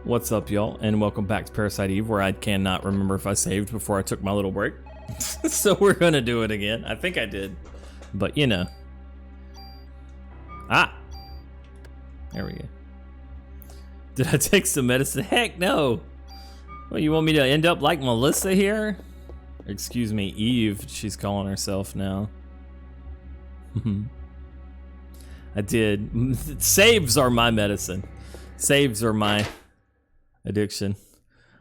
What's up, y'all, and welcome back to Parasite Eve, where I cannot remember if I saved before I took my little break. So we're gonna do it again. I think I did, but you know. Ah! There we go. Did I take some medicine? Heck no! Well, you want me to end up like Melissa here? Excuse me, Eve, she's calling herself now. I did. Saves are my medicine. Saves are my addiction.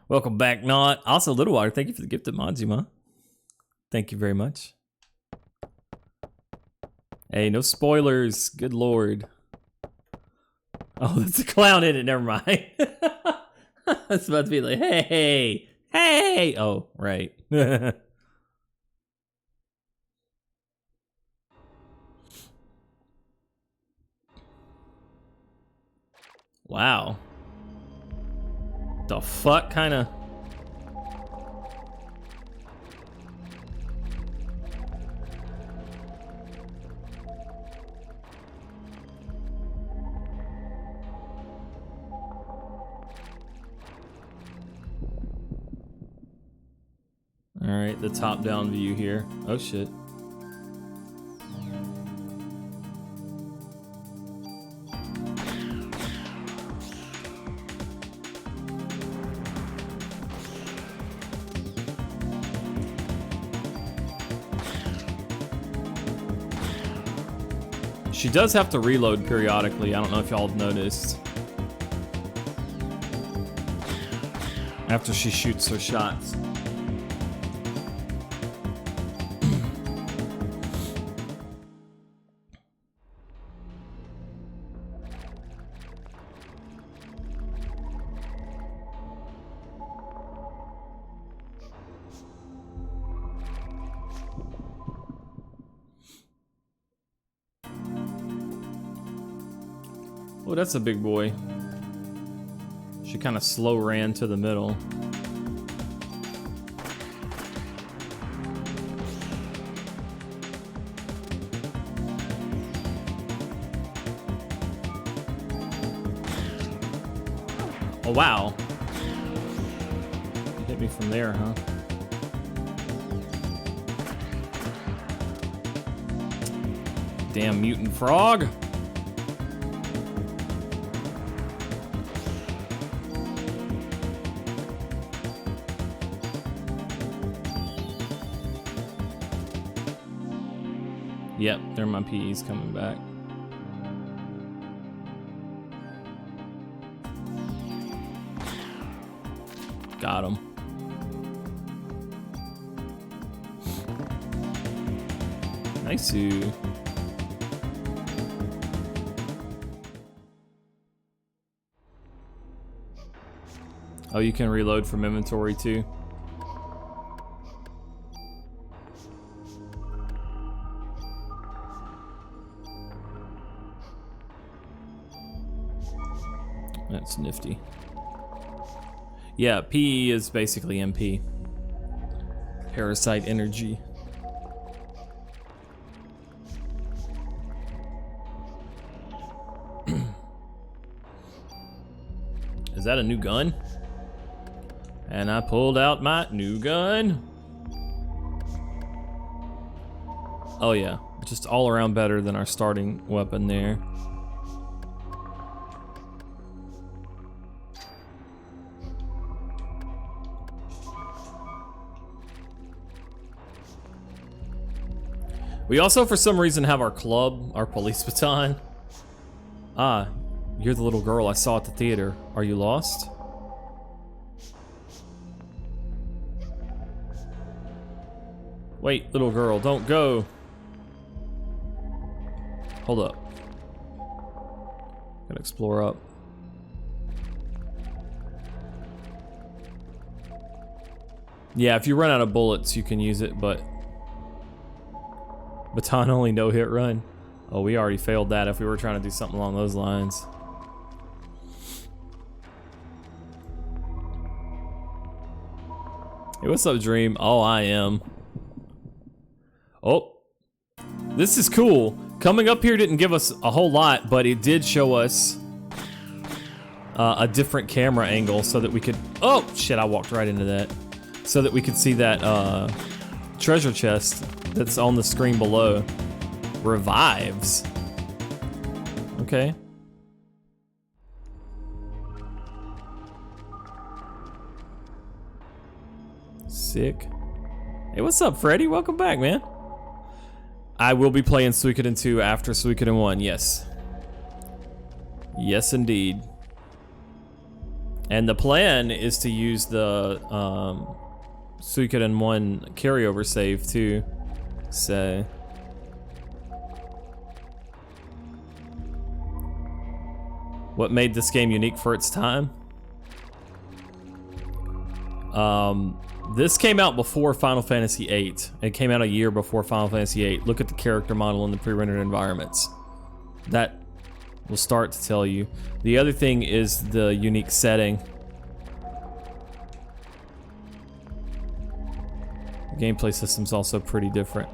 Welcome back, Not. Also, Little Water, thank you for the gift of Majima. Thank you very much. Hey, no spoilers. Good lord. Oh, that's a clown in it. Never mind. I was about to be like, hey, hey. Oh, right. Wow. The fuck kind of. All right, the top-down view here. Oh shit. She does have to reload periodically. I don't know if y'all have noticed. After she shoots her shots. Oh, that's a big boy. She kind of slow ran to the middle. Oh, wow. You hit me from there, huh? Damn mutant frog. Yep, there my PE's coming back. Got him. Nice. Oh, you can reload from inventory too. That's nifty. Yeah, PE is basically MP. Parasite energy. Is that a new gun? And I pulled out my new gun. Oh yeah, just all around better than our starting weapon there. We also, for some reason, have our club, our police baton. Ah, you're the little girl I saw at the theater. Are you lost? Wait, little girl, don't go. Hold up. Gotta explore up. Yeah, if you run out of bullets, you can use it, but baton only no hit run. Oh, we already failed that if we were trying to do something along those lines. Hey, what's up, Dream? Oh, I am. Oh, this is cool. Coming up here didn't give us a whole lot, but it did show us a different camera angle so that we could... Oh, shit, I walked right into that. So that we could see that treasure chest that's on the screen below. Revives. Okay. Sick. Hey, what's up, Freddy? Welcome back, man. I will be playing Suikoden 2 after Suikoden 1, yes. Yes, indeed. And the plan is to use the Suikoden 1 carryover save too. So what made this game unique for its time? This came out before Final Fantasy VIII. It came out a year before Final Fantasy VIII. Look at the character model in the pre-rendered environments. That will start to tell you. The other thing is the unique setting. The gameplay system's also pretty different.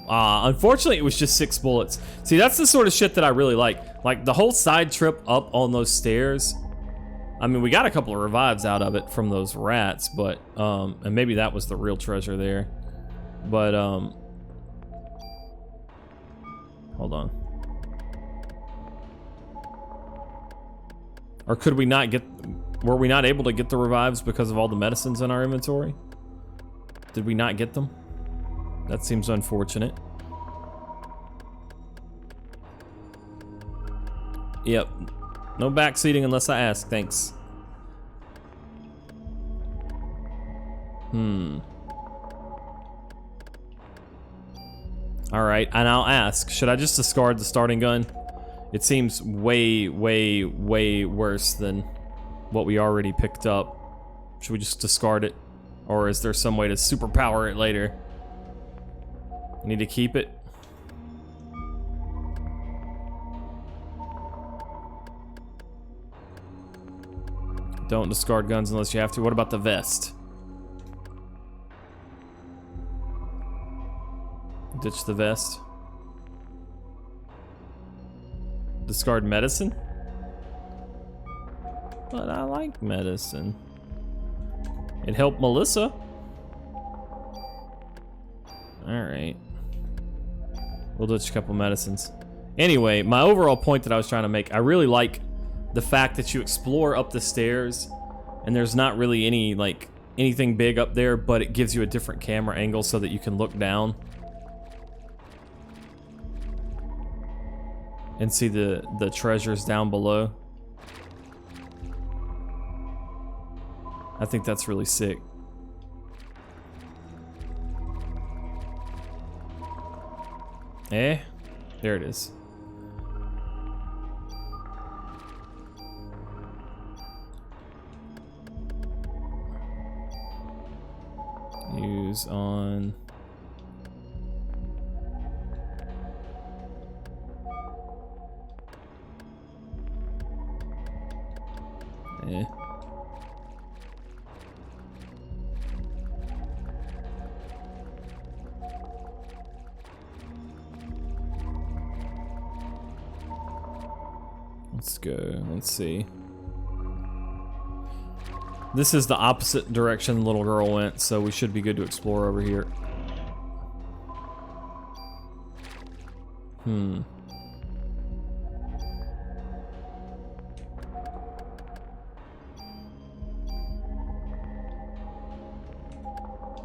Unfortunately, it was just 6 bullets. See, that's the sort of shit that I really like. Like, the whole side trip up on those stairs. I mean, we got a couple of revives out of it from those rats, but, and maybe that was the real treasure there. But, hold on. Or could we not get, were we not able to get the revives because of all the medicines in our inventory? Did we not get them? That seems unfortunate. Yep. No backseating unless I ask, thanks. Alright, and I'll ask, should I just discard the starting gun? It seems way, way, way worse than what we already picked up. Should we just discard it? Or is there some way to superpower it later? Need to keep it? Don't discard guns unless you have to. What about the vest? Ditch the vest. Discard medicine? But I like medicine. It helped Melissa. Alright. We'll ditch a couple medicines. Anyway, my overall point that I was trying to make, I really like the fact that you explore up the stairs and there's not really any, like, anything big up there, but it gives you a different camera angle so that you can look down and see the treasures down below. I think that's really sick. There it is. Use on... Let's go, let's see. This is the opposite direction the little girl went, so we should be good to explore over here.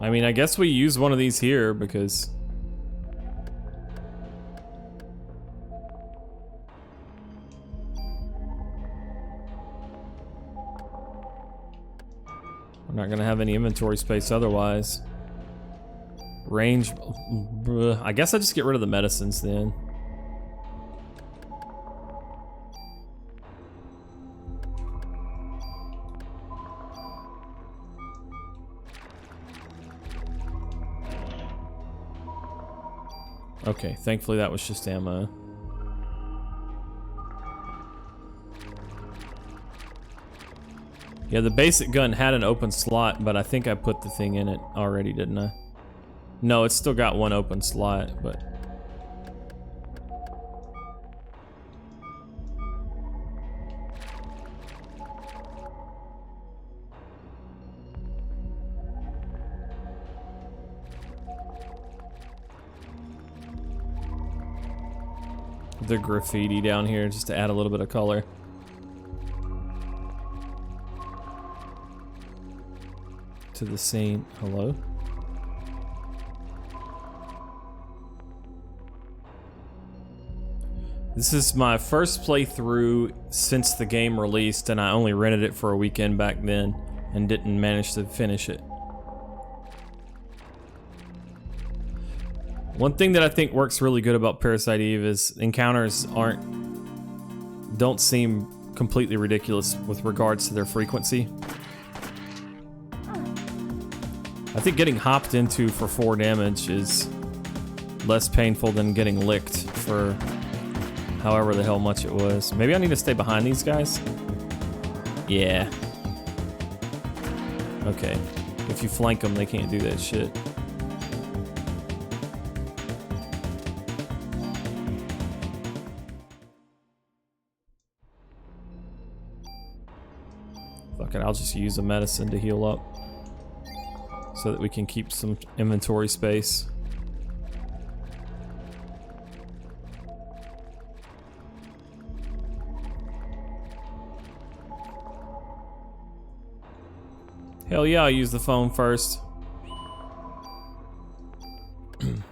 I mean, I guess we use one of these here because... we're not gonna have any inventory space otherwise. Range... I guess I just get rid of the medicines then. Okay, thankfully that was just ammo. Yeah, the basic gun had an open slot, but I think I put the thing in it already, didn't I? No, it's still got one open slot, but... the graffiti down here just to add a little bit of color. To the scene. Hello? This is my first playthrough since the game released, and I only rented it for a weekend back then and didn't manage to finish it. One thing that I think works really good about Parasite Eve is encounters don't seem completely ridiculous with regards to their frequency. I think getting hopped into for 4 damage is less painful than getting licked for however the hell much it was. Maybe I need to stay behind these guys? Yeah. Okay. If you flank them, they can't do that shit. Fuck it, I'll just use a medicine to heal up so that we can keep some inventory space. Hell yeah, I'll use the phone first. Wouldn't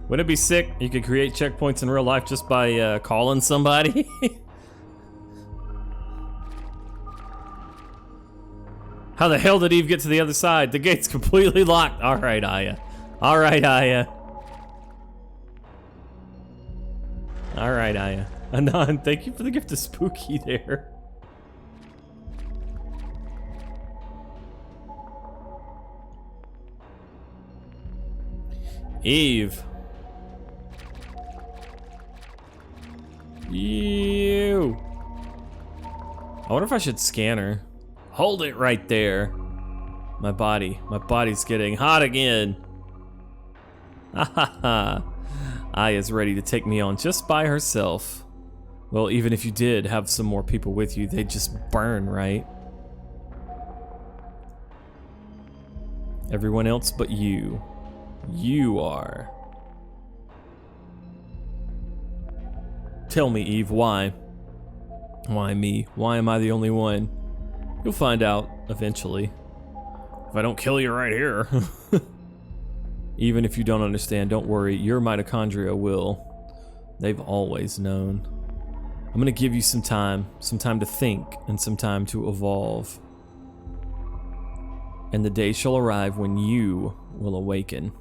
it be sick? You could create checkpoints in real life just by calling somebody. How the hell did Eve get to the other side? The gate's completely locked. All right, Aya. All right, Aya. All right, Aya. Anon, thank you for the gift of Spooky there. Eve. Ew. I wonder if I should scan her. Hold it right there. My body's getting hot again. Ha ha ha. Aya's ready to take me on just by herself. Well, even if you did have some more people with you, they'd just burn, right? Everyone else but you. You are. Tell me, Eve, why? Why me? Why am I the only one? You'll find out eventually. If I don't kill you right here. Even if you don't understand, don't worry. Your mitochondria will. They've always known. I'm gonna give you some time to think, and some time to evolve. And the day shall arrive when you will awaken.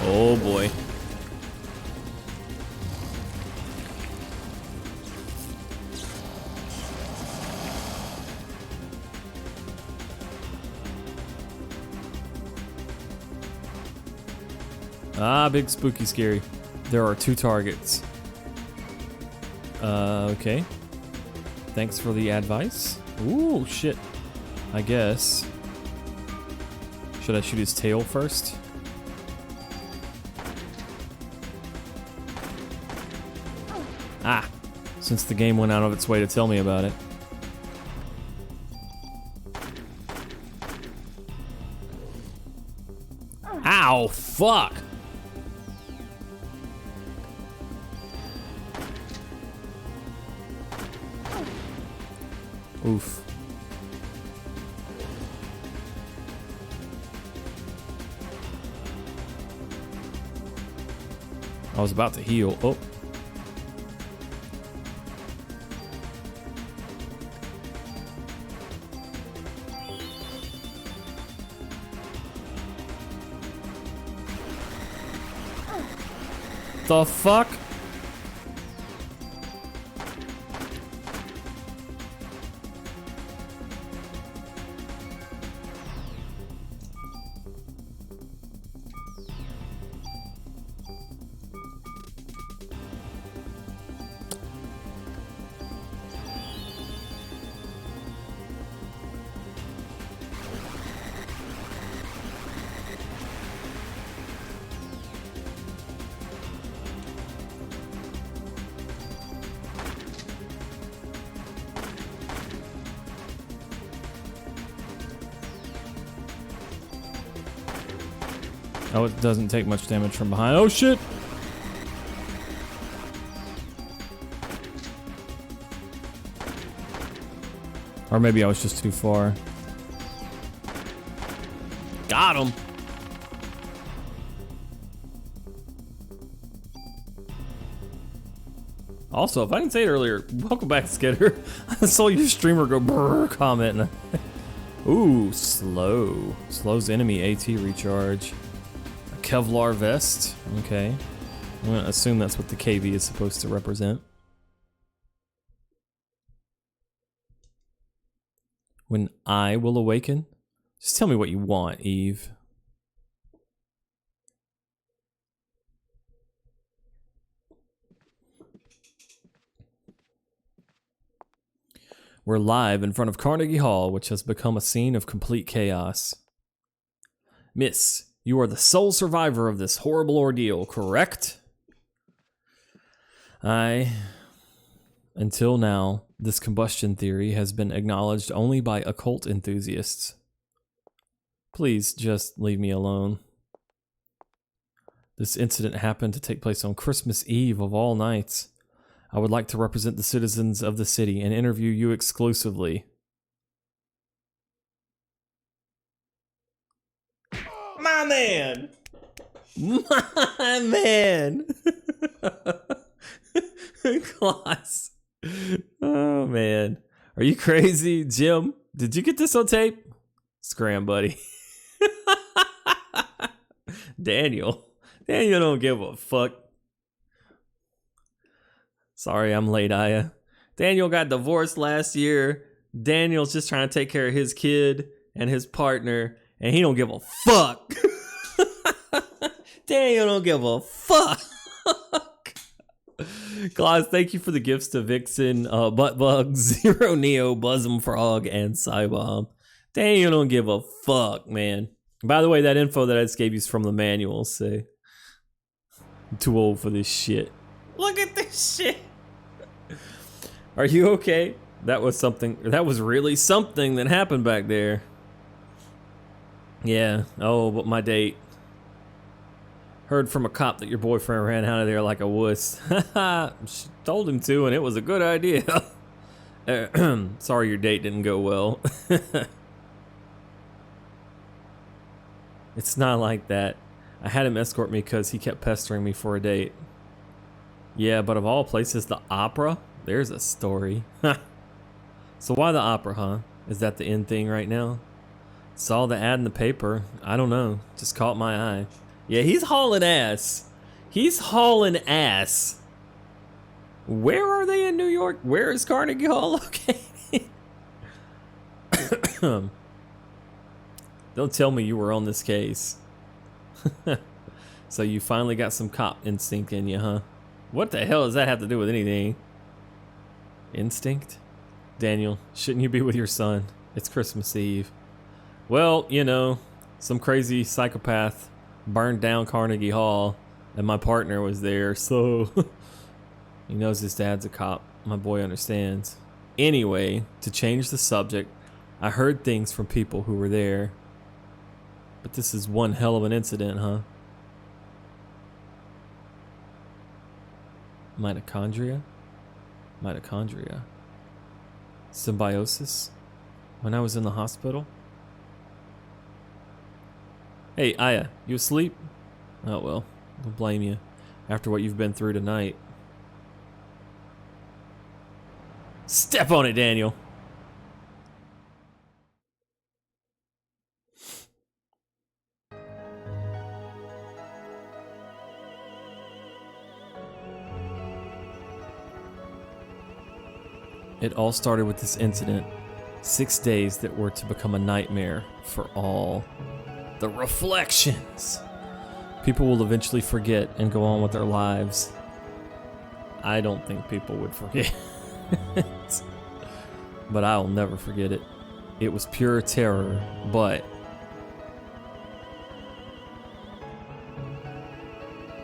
Oh boy. Ah, big spooky scary. There are 2 targets. Okay. Thanks for the advice. Ooh, shit. I guess. Should I shoot his tail first? Ah, since the game went out of its way to tell me about it. Ow, fuck! Oof. I was about to heal. Oh. The fuck? Oh, it doesn't take much damage from behind. Oh shit! Or maybe I was just too far. Got him! Also, if I didn't say it earlier, welcome back, Skidder. I saw your streamer go brrr comment. Ooh, slow. Slows enemy AT recharge. A Kevlar vest. Okay. I'm gonna assume that's what the KV is supposed to represent. When I will awaken? Just tell me what you want, Eve. We're live in front of Carnegie Hall, which has become a scene of complete chaos. Miss, you are the sole survivor of this horrible ordeal, correct? Until now, this combustion theory has been acknowledged only by occult enthusiasts. Please just leave me alone. This incident happened to take place on Christmas Eve of all nights. I would like to represent the citizens of the city and interview you exclusively. My man! My man! Class. Oh man. Are you crazy? Jim, did you get this on tape? Scram, buddy. Daniel don't give a fuck. Sorry, I'm late, Aya. Daniel got divorced last year. Daniel's just trying to take care of his kid and his partner, and he don't give a fuck. Daniel don't give a fuck. Claus, thank you for the gifts to Vixen, Buttbug, Zero Neo, Buzzum Frog, and Cybomb. Daniel don't give a fuck, man. By the way, that info that I just gave you is from the manual, so I'm too old for this shit. Look at this shit. Are you okay? That was something, that was really something that happened back there. Yeah, oh, but my date. Heard from a cop that your boyfriend ran out of there like a wuss. She told him to, and it was a good idea. Sorry your date didn't go well. It's not like that. I had him escort me because he kept pestering me for a date. Yeah, but of all places, the opera? There's a story. So why the opera, huh? Is that the end thing right now? Saw the ad in the paper. I don't know. Just caught my eye. Yeah, he's hauling ass. He's hauling ass. Where are they in New York? Where is Carnegie Hall located? Don't tell me you were on this case. So you finally got some cop instinct in you, huh? What the hell does that have to do with anything? Instinct? Daniel, shouldn't you be with your son? It's Christmas Eve. Well, you know, some crazy psychopath burned down Carnegie Hall, and my partner was there, so he knows his dad's a cop. My boy understands. Anyway, to change the subject, I heard things from people who were there. But this is one hell of an incident, huh? Mitochondria? Mitochondria. Symbiosis? When I was in the hospital? Hey, Aya, you asleep? Oh well, don't blame you. After what you've been through tonight. Step on it, Daniel! It all started with this incident. 6 days that were to become a nightmare for all. The reflections! People will eventually forget and go on with their lives. I don't think people would forget. But I'll never forget it. It was pure terror, but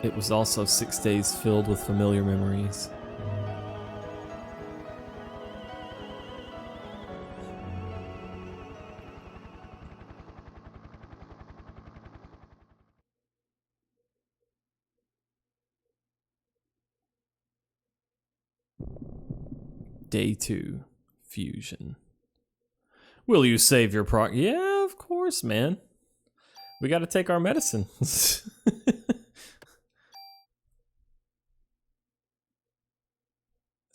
it was also 6 days filled with familiar memories. Day 2. Fusion. Will you save your Yeah, of course, man. We gotta take our medicine. This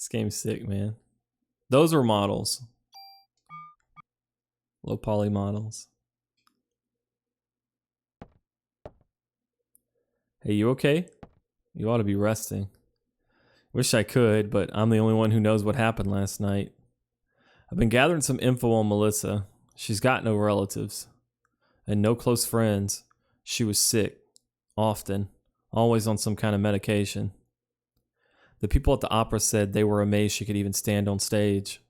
game's sick, man. Those were models. Low poly models. Hey, you okay? You ought to be resting. Wish I could, but I'm the only one who knows what happened last night. I've been gathering some info on Melissa. She's got no relatives and no close friends. She was sick, often, always on some kind of medication. The people at the opera said they were amazed she could even stand on stage.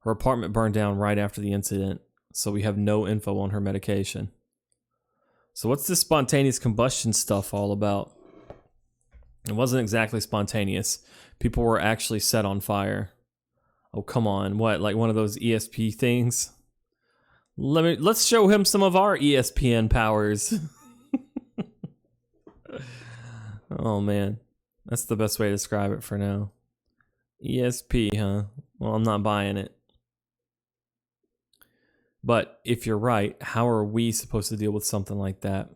Her apartment burned down right after the incident, so we have no info on her medication. So what's this spontaneous combustion stuff all about? It wasn't exactly spontaneous. People were actually set on fire. Oh, come on. What, like one of those ESP things? Let's show him some of our ESPN powers. Oh, man. That's the best way to describe it for now. ESP, huh? Well, I'm not buying it. But if you're right, how are we supposed to deal with something like that?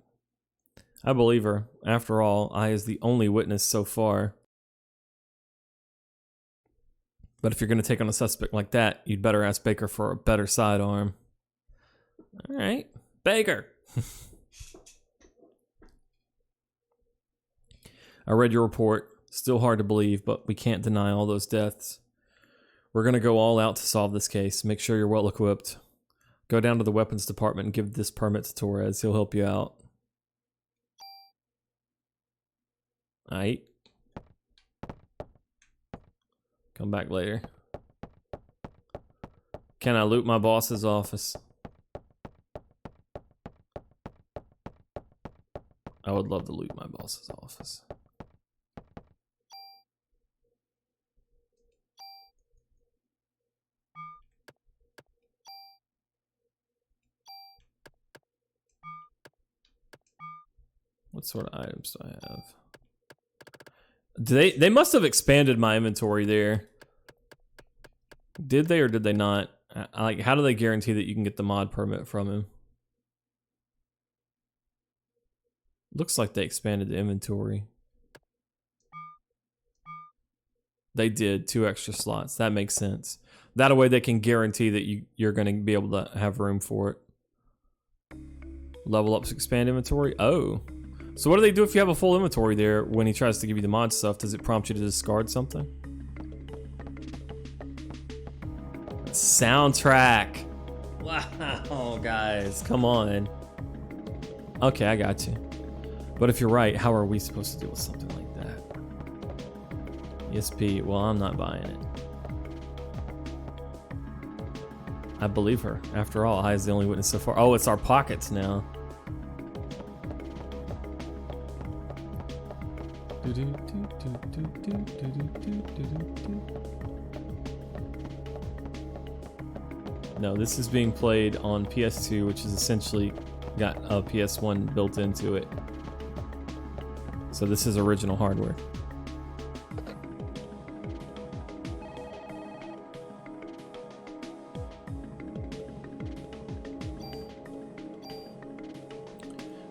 I believe her. After all, I is the only witness so far. But if you're going to take on a suspect like that, you'd better ask Baker for a better sidearm. All right, Baker. I read your report. Still hard to believe, but we can't deny all those deaths. We're going to go all out to solve this case. Make sure you're well equipped. Go down to the weapons department and give this permit to Torres. He'll help you out. Aight. Come back later. Can I loot my boss's office? I would love to loot my boss's office. What sort of items do I have? They must have expanded my inventory there. Did they or did they not? Like, how do they guarantee that you can get the mod permit from him? Looks like they expanded the inventory. They did 2 extra slots. That makes sense. That way they can guarantee that you're going to be able to have room for it. Level ups, expand inventory. Oh. So what do they do if you have a full inventory there when he tries to give you the mod stuff? Does it prompt you to discard something? Soundtrack. Wow, guys, come on. Okay, I got you. But if you're right, how are we supposed to deal with something like that? ESP, well, I'm not buying it. I believe her. After all, I is the only witness so far. Oh, it's our pockets now. No, this is being played on PS2, which is essentially got a PS1 built into it. So this is original hardware.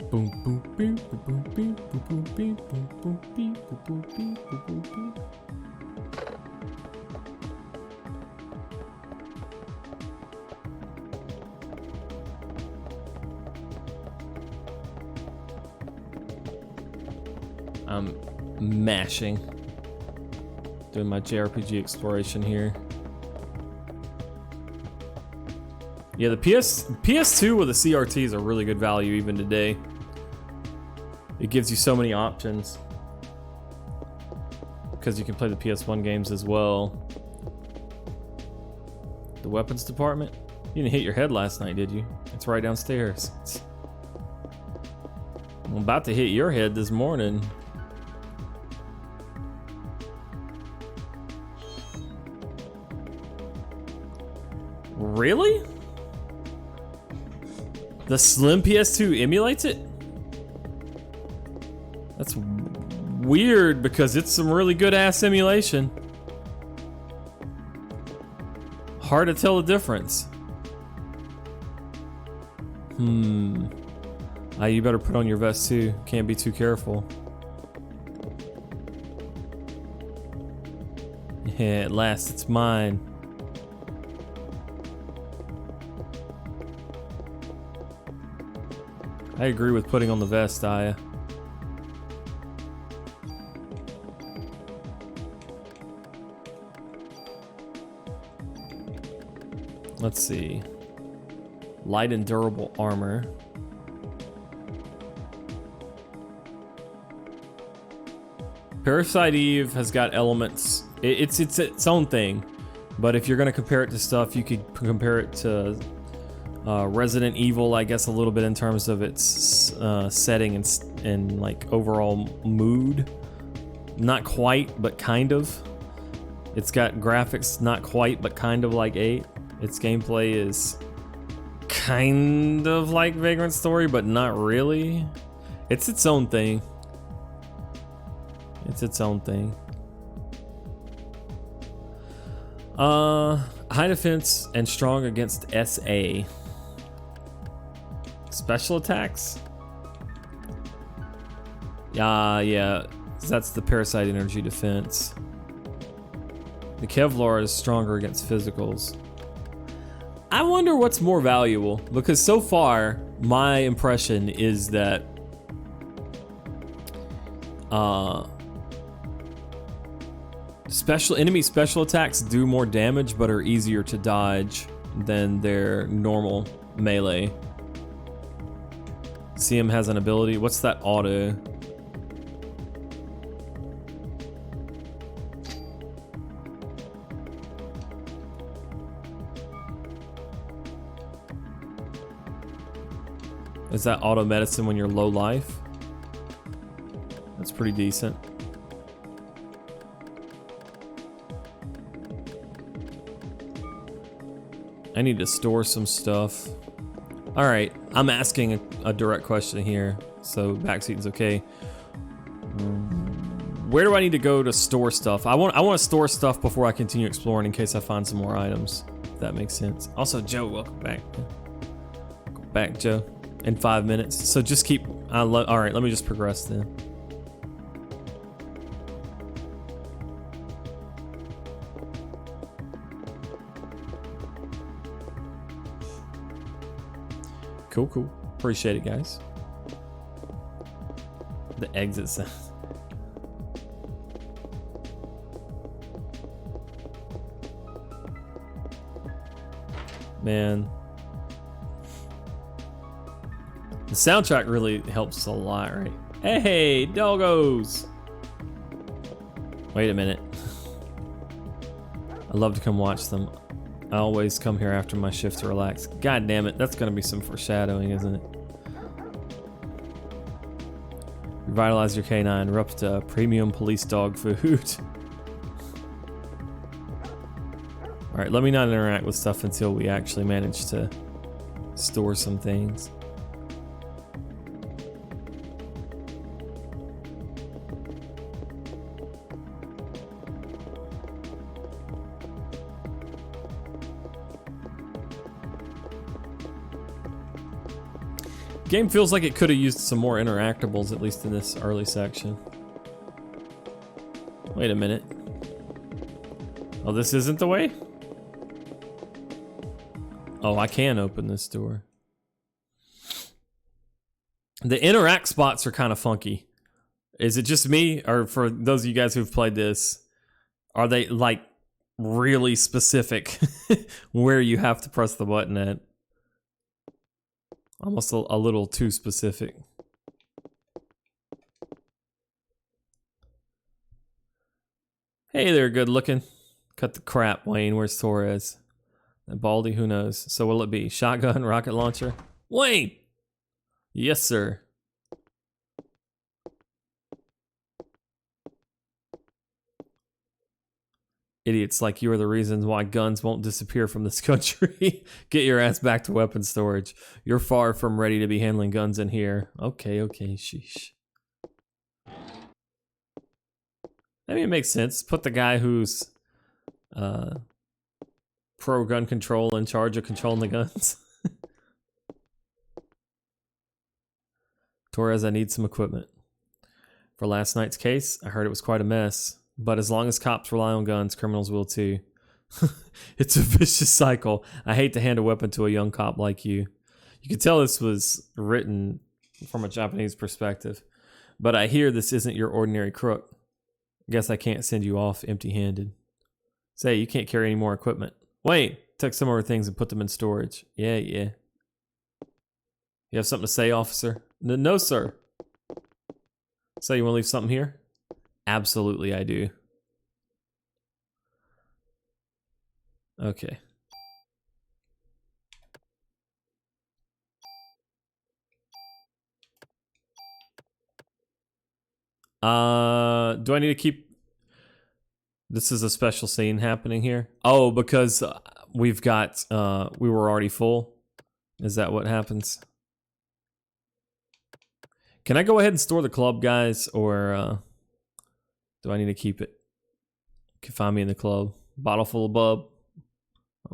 Boom boom boom boom boom boom boom boom boom boom boom boom boom boom boom. I'm mashing, doing my JRPG exploration here. Yeah, the PS2 with the CRT is a really good value even today. It gives you so many options because you can play the PS1 games as well. The weapons department? You didn't hit your head last night, did you? It's right downstairs. I'm about to hit your head this morning. Really? The Slim PS2 emulates it? That's weird because it's some really good ass emulation. hard to tell the difference. You better put on your vest too. Can't be too careful. Yeah, at last it's mine. I agree with putting on the vest, Aya. Let's see. Light and durable armor. Parasite Eve has got elements. It's its own thing, but if you're gonna compare it to stuff, you could compare it to Resident Evil, I guess, a little bit in terms of its setting and like overall mood. Not quite, but kind of. It's got graphics not quite, but kind of like 8. Its gameplay is kind of like Vagrant Story, but not really. It's its own thing. It's its own thing. High defense and strong against SA. Special attacks? Yeah, that's the Parasite Energy defense. The Kevlar is stronger against physicals. I wonder what's more valuable, because so far my impression is that enemy special attacks do more damage but are easier to dodge than their normal melee. CM has an ability. What's that auto? Is that auto medicine when you're low life? That's pretty decent. I need to store some stuff. All right, I'm asking a direct question here, so backseating's okay. Where do I need to go to store stuff? I want to store stuff before I continue exploring in case I find some more items. If that makes sense. Also, Joe, welcome back. Welcome back, Joe. In 5 minutes. So just keep. All right, let me just progress then. Cool. Appreciate it, guys. The exit sound. Man. The soundtrack really helps a lot, right? Hey, doggos! Wait a minute. I love to come watch them. I always come here after my shift to relax. God damn it, that's gonna be some foreshadowing, isn't it? Revitalize your canine, erupt premium police dog food. Alright, let me not interact with stuff until we actually manage to store some things. Game feels like it could have used some more interactables, at least in this early section. Wait a minute. Oh, this isn't the way? Oh, I can open this door. The interact spots are kind of funky. Is it just me? Or for those of you guys who've played this, are they like really specific where you have to press the button at? Almost a little too specific. Hey there, good looking. Cut the crap, Wayne. Where's Torres? And Baldy, who knows? So will it be shotgun, rocket launcher? Wayne! Yes, sir. Idiots like you are the reasons why guns won't disappear from this country. Get your ass back to weapon storage. You're far from ready to be handling guns in here. Okay, sheesh. I mean, it makes sense. Put the guy who's pro gun control in charge of controlling the guns. Torres, I need some equipment. For last night's case, I heard it was quite a mess. But as long as cops rely on guns, criminals will too. It's a vicious cycle. I hate to hand a weapon to a young cop like you. You can tell this was written from a Japanese perspective. But I hear this isn't your ordinary crook. Guess I can't send you off empty-handed. Say, you can't carry any more equipment. Wait, took some of our things and put them in storage. Yeah. You have something to say, officer? No, sir. So you want to leave something here? Absolutely, I do. Okay. Do I need to keep... This is a special scene happening here? Oh, because we've got... we were already full? Is that what happens? Can I go ahead and store the club, guys? Or do I need to keep it? You can find me in the club. Bottle full of bub.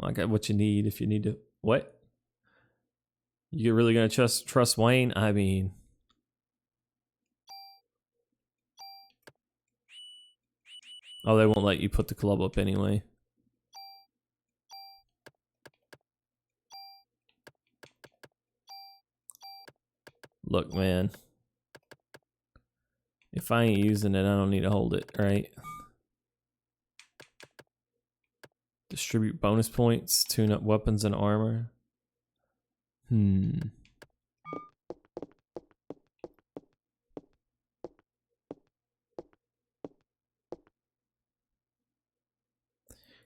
I got what you need if you need to... What? You really gonna trust Wayne? I mean... Oh, they won't let you put the club up anyway. Look, man. If I ain't using it, I don't need to hold it, right? Distribute bonus points, tune up weapons and armor.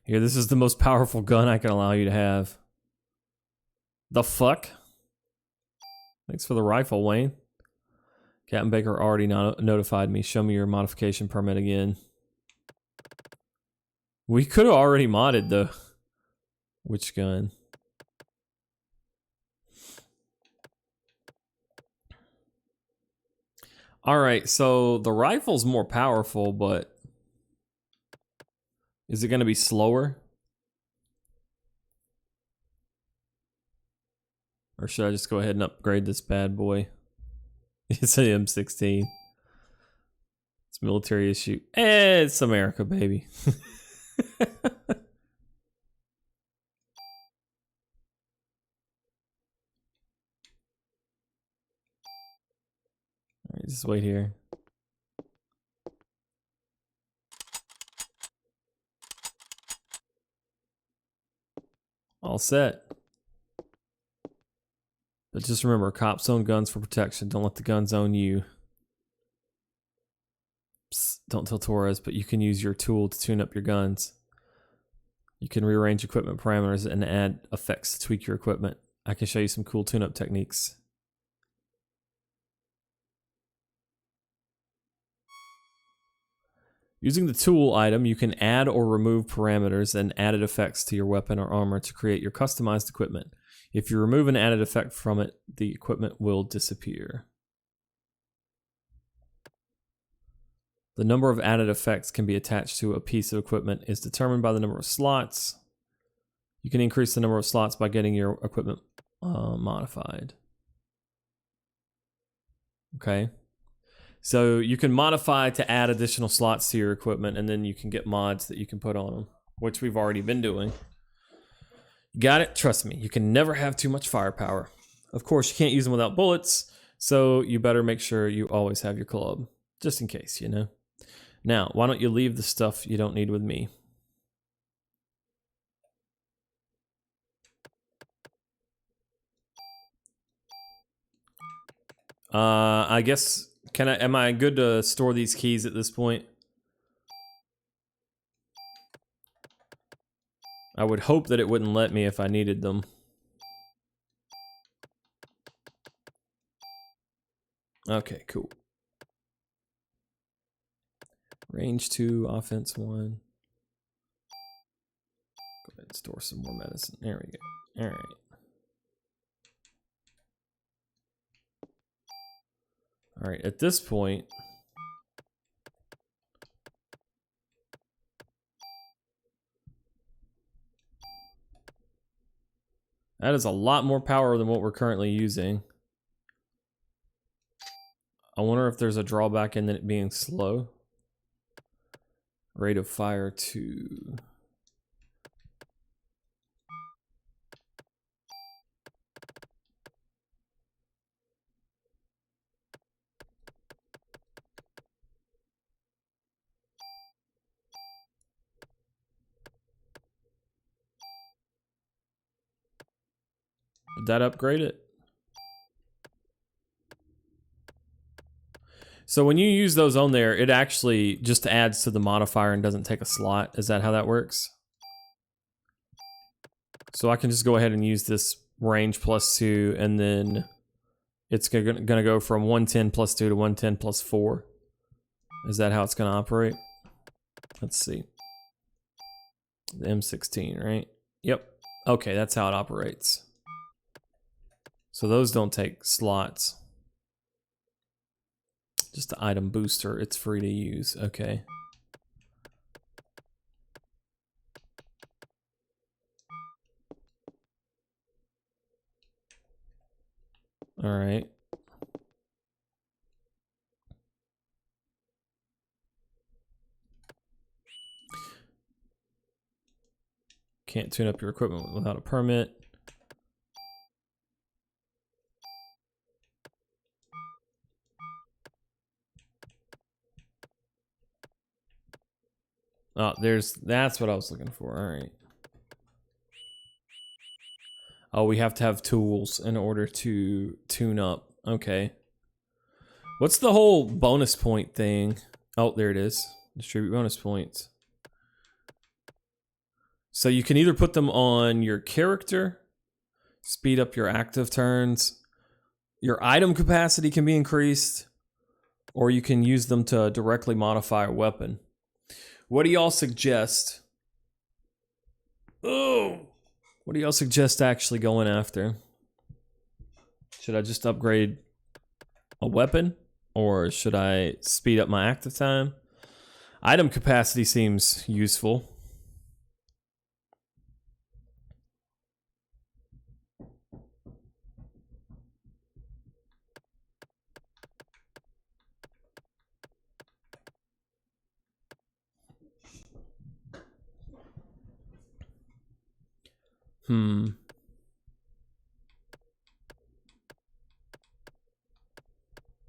Here, this is the most powerful gun I can allow you to have. The fuck? Thanks for the rifle, Wayne. Captain Baker already notified me. Show me your modification permit again. We could have already modded the... Which gun? Alright, so the rifle's more powerful, but... Is it going to be slower? Or should I just go ahead and upgrade this bad boy? It's an M16. It's military issue. It's America, baby. Alright, just wait here. All set. But just remember, cops own guns for protection. Don't let the guns own you. Psst, don't tell Torres, but you can use your tool to tune up your guns. You can rearrange equipment parameters and add effects to tweak your equipment. I can show you some cool tune-up techniques. Using the tool item, you can add or remove parameters and added effects to your weapon or armor to create your customized equipment. If you remove an added effect from it, the equipment will disappear. The number of added effects can be attached to a piece of equipment is determined by the number of slots. You can increase the number of slots by getting your equipment modified. Okay. So you can modify to add additional slots to your equipment, and then you can get mods that you can put on them, which we've already been doing. Got it? Trust me, you can never have too much firepower. Of course, you can't use them without bullets, so you better make sure you always have your club, just in case, you know? Now, why don't you leave the stuff you don't need with me? I guess, am I good to store these keys at this point? I would hope that it wouldn't let me if I needed them. Okay, cool. Range 2, offense 1. Go ahead and store some more medicine. There we go. Alright. Alright, at this point... That is a lot more power than what we're currently using. I wonder if there's a drawback in it being slow. Rate of fire 2. Did that upgrade it? So when you use those on there, it actually just adds to the modifier and doesn't take a slot. Is that how that works? So I can just go ahead and use this range plus 2, and then it's gonna go from 110 plus 2 to 110 plus 4. Is that how it's gonna operate? Let's see. The M16, right? Yep. Okay, that's how it operates. So those don't take slots. Just the item booster, it's free to use. Okay. All right. Can't tune up your equipment without a permit. Oh, that's what I was looking for. All right. Oh, we have to have tools in order to tune up. Okay. What's the whole bonus point thing? Oh, there it is. Distribute bonus points. So you can either put them on your character, speed up your active turns, your item capacity can be increased, or you can use them to directly modify a weapon. What do y'all suggest? Oh! What do y'all suggest actually going after? Should I just upgrade a weapon? Or should I speed up my active time? Item capacity seems useful.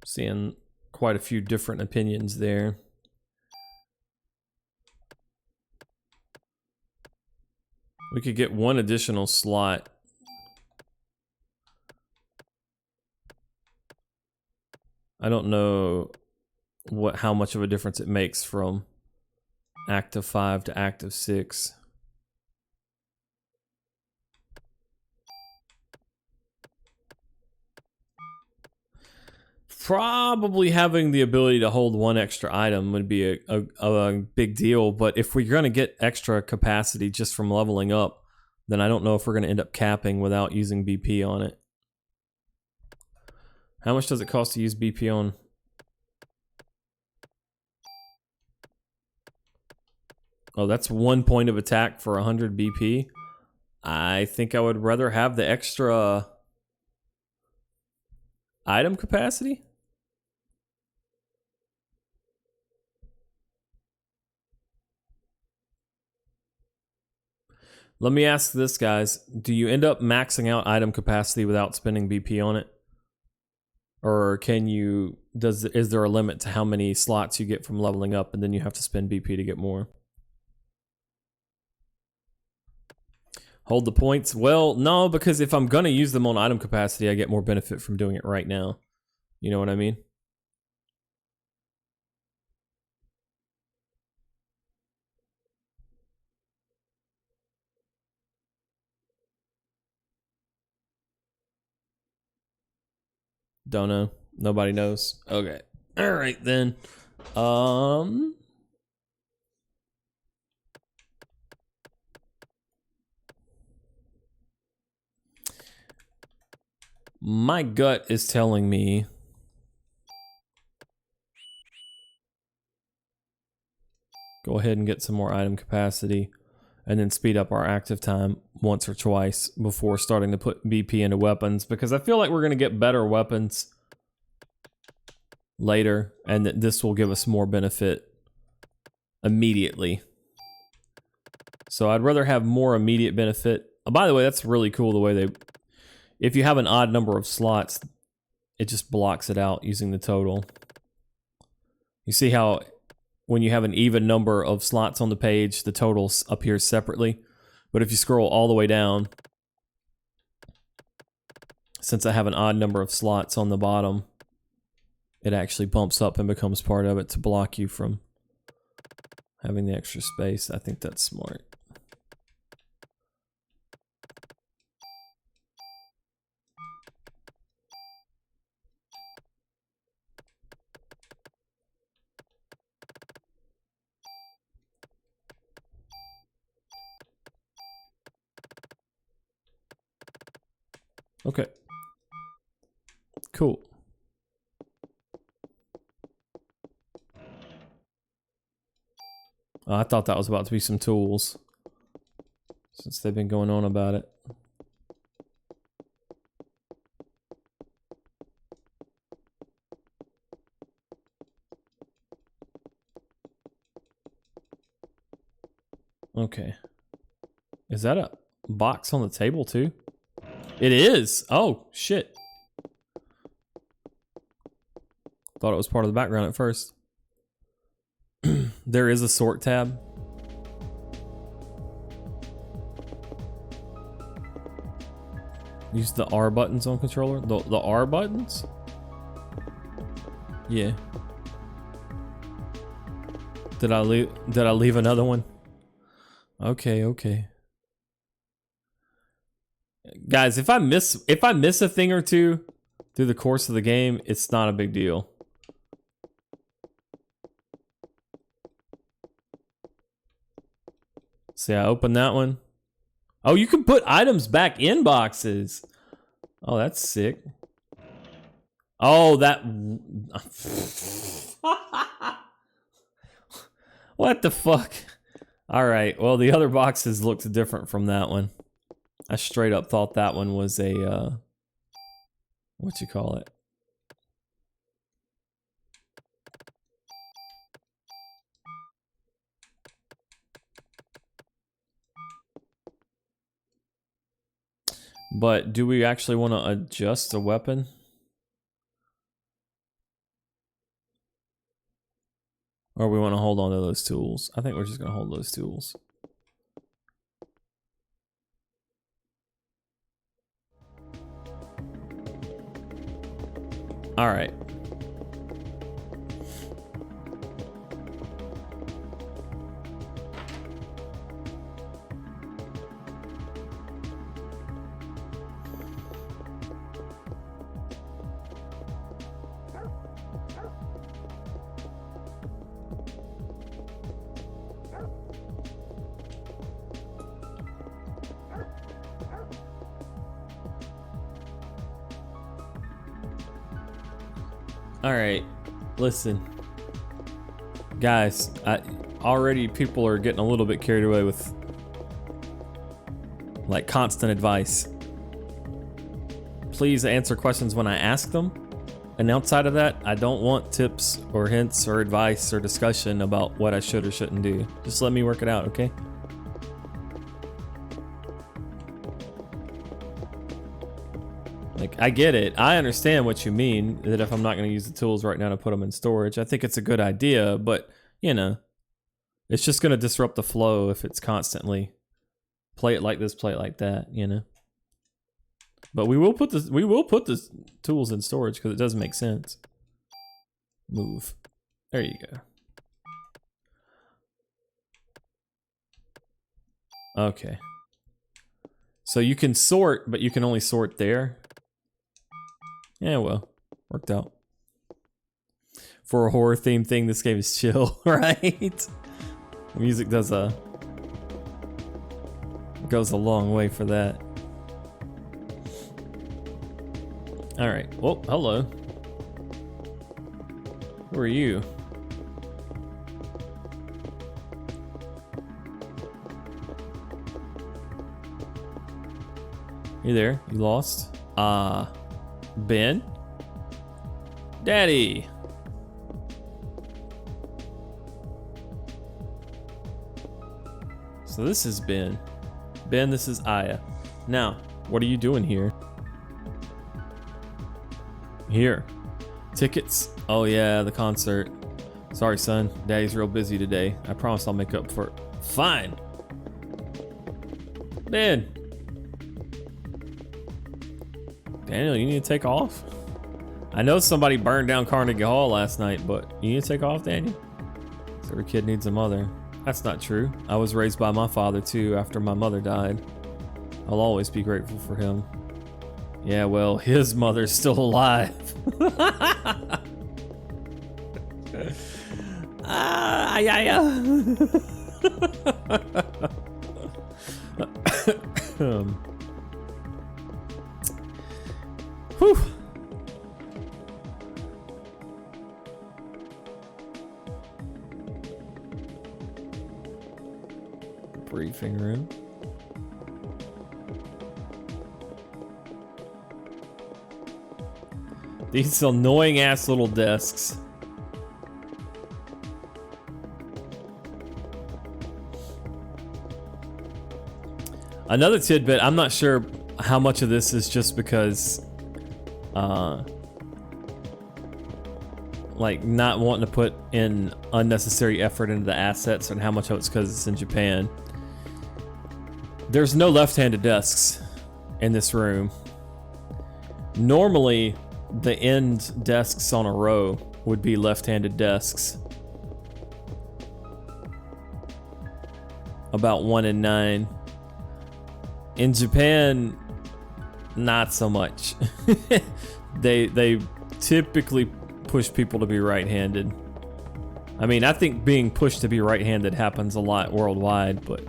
Seeing quite a few different opinions there. We could get one additional slot. I don't know how much of a difference it makes from active 5 to active 6. Probably having the ability to hold one extra item would be a big deal, but if we're going to get extra capacity just from leveling up, then I don't know if we're going to end up capping without using BP on it. How much does it cost to use BP on? Oh, that's 1 point of attack for 100 BP. I think I would rather have the extra item capacity. Let me ask this, guys. Do you end up maxing out item capacity without spending BP on it? Or can you, is there a limit to how many slots you get from leveling up and then you have to spend BP to get more? Hold the points? Well, no, because if I'm gonna use them on item capacity, I get more benefit from doing it right now. You know what I mean? Don't know. Nobody knows. Okay. All right then. My gut is telling me go ahead and get some more item capacity. and then speed up our active time once or twice before starting to put BP into weapons, because I feel like we're going to get better weapons later, and that this will give us more benefit immediately. So I'd rather have more immediate benefit. Oh, by the way, that's really cool the way they... If you have an odd number of slots, it just blocks it out using the total. You see how when you have an even number of slots on the page, the total appears separately. But if you scroll all the way down, since I have an odd number of slots on the bottom, it actually bumps up and becomes part of it to block you from having the extra space. I think that's smart. Okay. Cool. I thought that was about to be some tools, since they've been going on about it. Okay. Is that a box on the table too? It is! Oh, shit. Thought it was part of the background at first. There is a sort tab. Use the R buttons on controller. The R buttons? Yeah. Did I leave another one? Okay, okay. Guys, if I miss a thing or two through the course of the game, it's not a big deal. See, I opened that one. Oh, you can put items back in boxes. Oh, that's sick. Oh, that... What the fuck? Alright, well, the other boxes looked different from that one. I straight up thought that one was a, what you call it? But do we actually want to adjust the weapon? Or we want to hold on to those tools? I think we're just going to hold those tools. All right. All right, listen, guys. Already people are getting a little bit carried away with like constant advice. Please answer questions when I ask them, and outside of that, I don't want tips or hints or advice or discussion about what I should or shouldn't do. Just let me work it out, okay? Like, I get it. I understand what you mean, that if I'm not going to use the tools right now to put them in storage, I think it's a good idea, but, you know, it's just going to disrupt the flow if it's constantly play it like this, play it like that, you know? But we will put the tools in storage because it does make sense. Move. There you go. Okay. So you can sort, but you can only sort there. Yeah, well, worked out. For a horror themed thing, this game is chill, right? The music goes a long way for that. All right. Well, hello. Who are you? You there? You lost? Ben? Daddy! So this is Ben. Ben, this is Aya. Now, what are you doing here? Here. Tickets? Oh yeah, the concert. Sorry, son. Daddy's real busy today. I promise I'll make up for it. Fine. Ben. Daniel, you need to take off? I know somebody burned down Carnegie Hall last night, but you need to take off, Daniel? Every kid needs a mother. That's not true. I was raised by my father too after my mother died. I'll always be grateful for him. Yeah, well, his mother's still alive. Yeah. Whew. Briefing room. These annoying ass little desks. Another tidbit, I'm not sure how much of this is just because like not wanting to put in unnecessary effort into the assets, and how much of it's because it's in Japan. There's no left-handed desks in this room. Normally, the end desks on a row would be left-handed desks. About 1 in 9. In Japan, not so much. They typically push people to be right-handed. I mean, I think being pushed to be right-handed happens a lot worldwide, but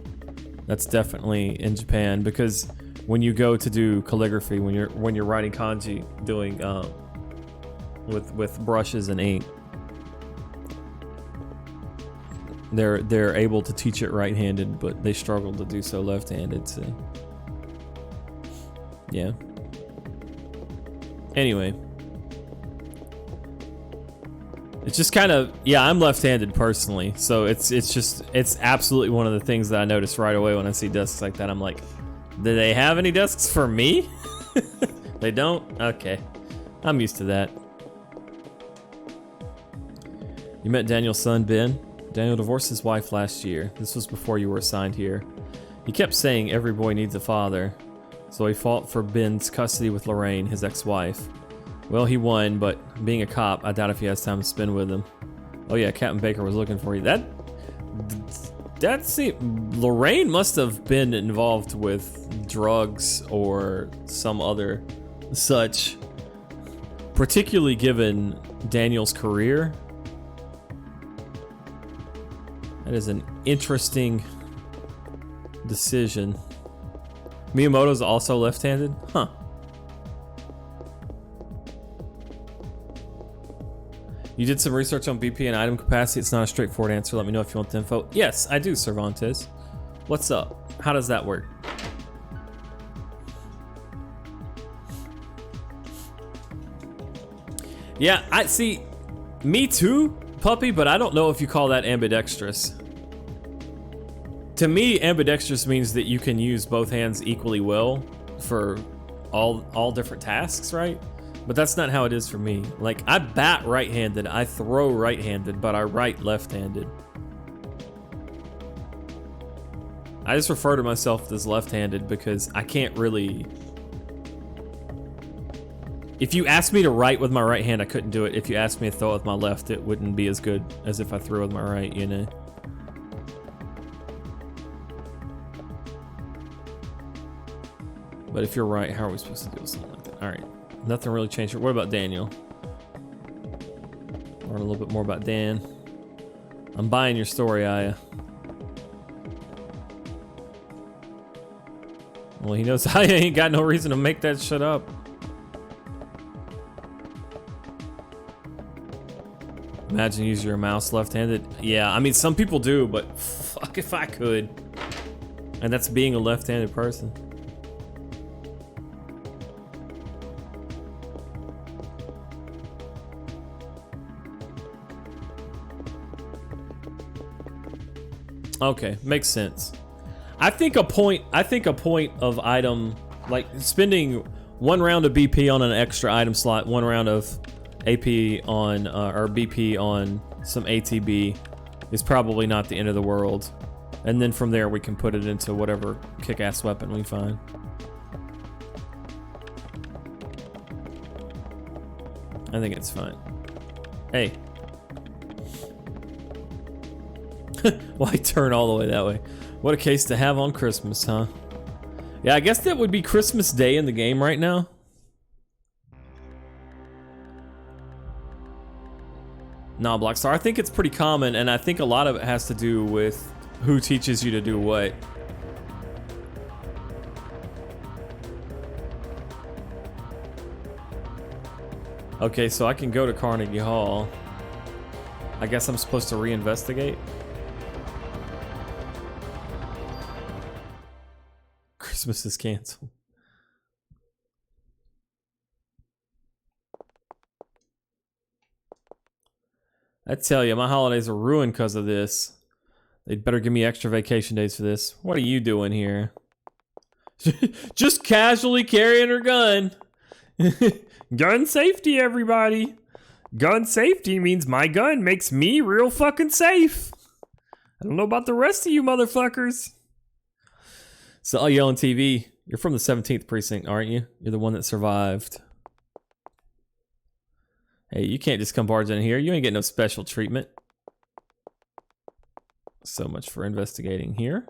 that's definitely in Japan, because when you go to do calligraphy, when you're writing kanji, doing with brushes and ink, they're able to teach it right-handed, but they struggle to do so left-handed. So yeah. Anyway, it's just kind of, yeah, I'm left-handed personally, so it's absolutely one of the things that I notice right away when I see desks like that. I'm like, do they have any desks for me? They don't? Okay, I'm used to that. You met Daniel's son, Ben? Daniel divorced his wife last year. This was before you were assigned here. He kept saying every boy needs a father, so he fought for Ben's custody with Lorraine, his ex-wife. Well, he won, but being a cop, I doubt if he has time to spend with him. Oh yeah, Captain Baker was looking for you. Lorraine must have been involved with drugs or some other such, particularly given Daniel's career. That is an interesting decision. Miyamoto's also left-handed? Huh. You did some research on BP and item capacity. It's not a straightforward answer. Let me know if you want the info. Yes, I do, Cervantes. What's up? How does that work? Yeah, I see. Me too, puppy, but I don't know if you call that ambidextrous. To me, ambidextrous means that you can use both hands equally well for all different tasks, right? But that's not how it is for me. Like, I bat right-handed, I throw right-handed, but I write left-handed. I just refer to myself as left-handed because I can't really... If you asked me to write with my right hand, I couldn't do it. If you asked me to throw it with my left, it wouldn't be as good as if I threw with my right, you know? But if you're right, how are we supposed to deal with something like that? All right. Nothing really changed. What about Daniel? Learn a little bit more about Dan. I'm buying your story, Aya. Well, he knows Aya ain't got no reason to make that shit up. Imagine using your mouse left-handed. Yeah, I mean, some people do, but fuck if I could. And that's being a left-handed person. Okay, makes sense. I think a point of item, like spending 1 round of BP on an extra item slot, 1 round of AP on or BP on some ATB is probably not the end of the world. And then from there we can put it into whatever kick-ass weapon we find. I think it's fine. Hey. Why turn all the way that way? What a case to have on Christmas, huh? Yeah, I guess that would be Christmas Day in the game right now. Nah, Blockstar, I think it's pretty common, and I think a lot of it has to do with who teaches you to do what. Okay, so I can go to Carnegie Hall. I guess I'm supposed to reinvestigate. Christmas is canceled. I tell you, my holidays are ruined because of this. They'd better give me extra vacation days for this. What are you doing here? Just casually carrying her gun. Gun safety, everybody. Gun safety means my gun makes me real fucking safe. I don't know about the rest of you motherfuckers. So, oh, you're on TV. You're from the 17th precinct, aren't you? You're the one that survived. Hey, you can't just come barging in here. You ain't getting no special treatment. So much for investigating here.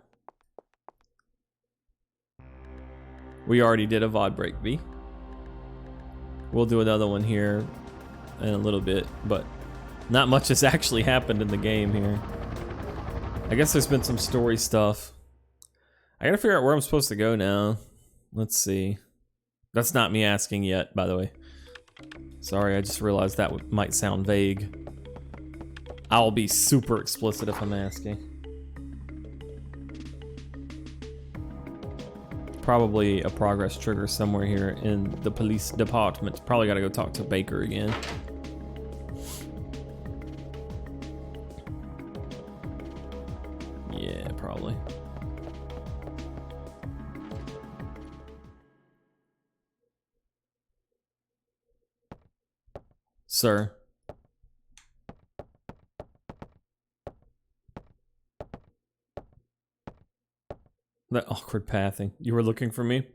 We already did a VOD break, B. We'll do another one here in a little bit, but not much has actually happened in the game here. I guess there's been some story stuff. I gotta figure out where I'm supposed to go now. Let's see. That's not me asking yet, by the way. Sorry, I just realized that might sound vague. I'll be super explicit if I'm asking. Probably a progress trigger somewhere here in the police department. Probably gotta go talk to Baker again. Yeah, probably. Sir. That awkward pathing. You were looking for me?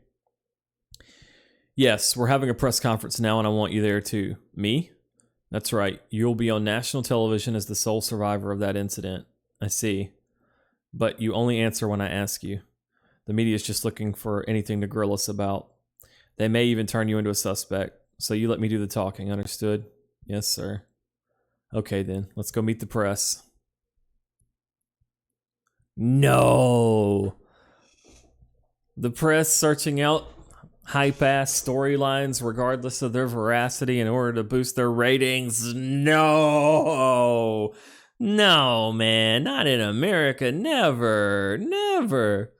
Yes, we're having a press conference now and I want you there too. Me? That's right. You'll be on national television as the sole survivor of that incident. I see. But you only answer when I ask you. The media is just looking for anything to grill us about. They may even turn you into a suspect. So you let me do the talking, understood? Yes, sir. Okay then, let's go meet the press. No! The press searching out hype-ass storylines regardless of their veracity in order to boost their ratings. No! No, man, not in America. Never, never.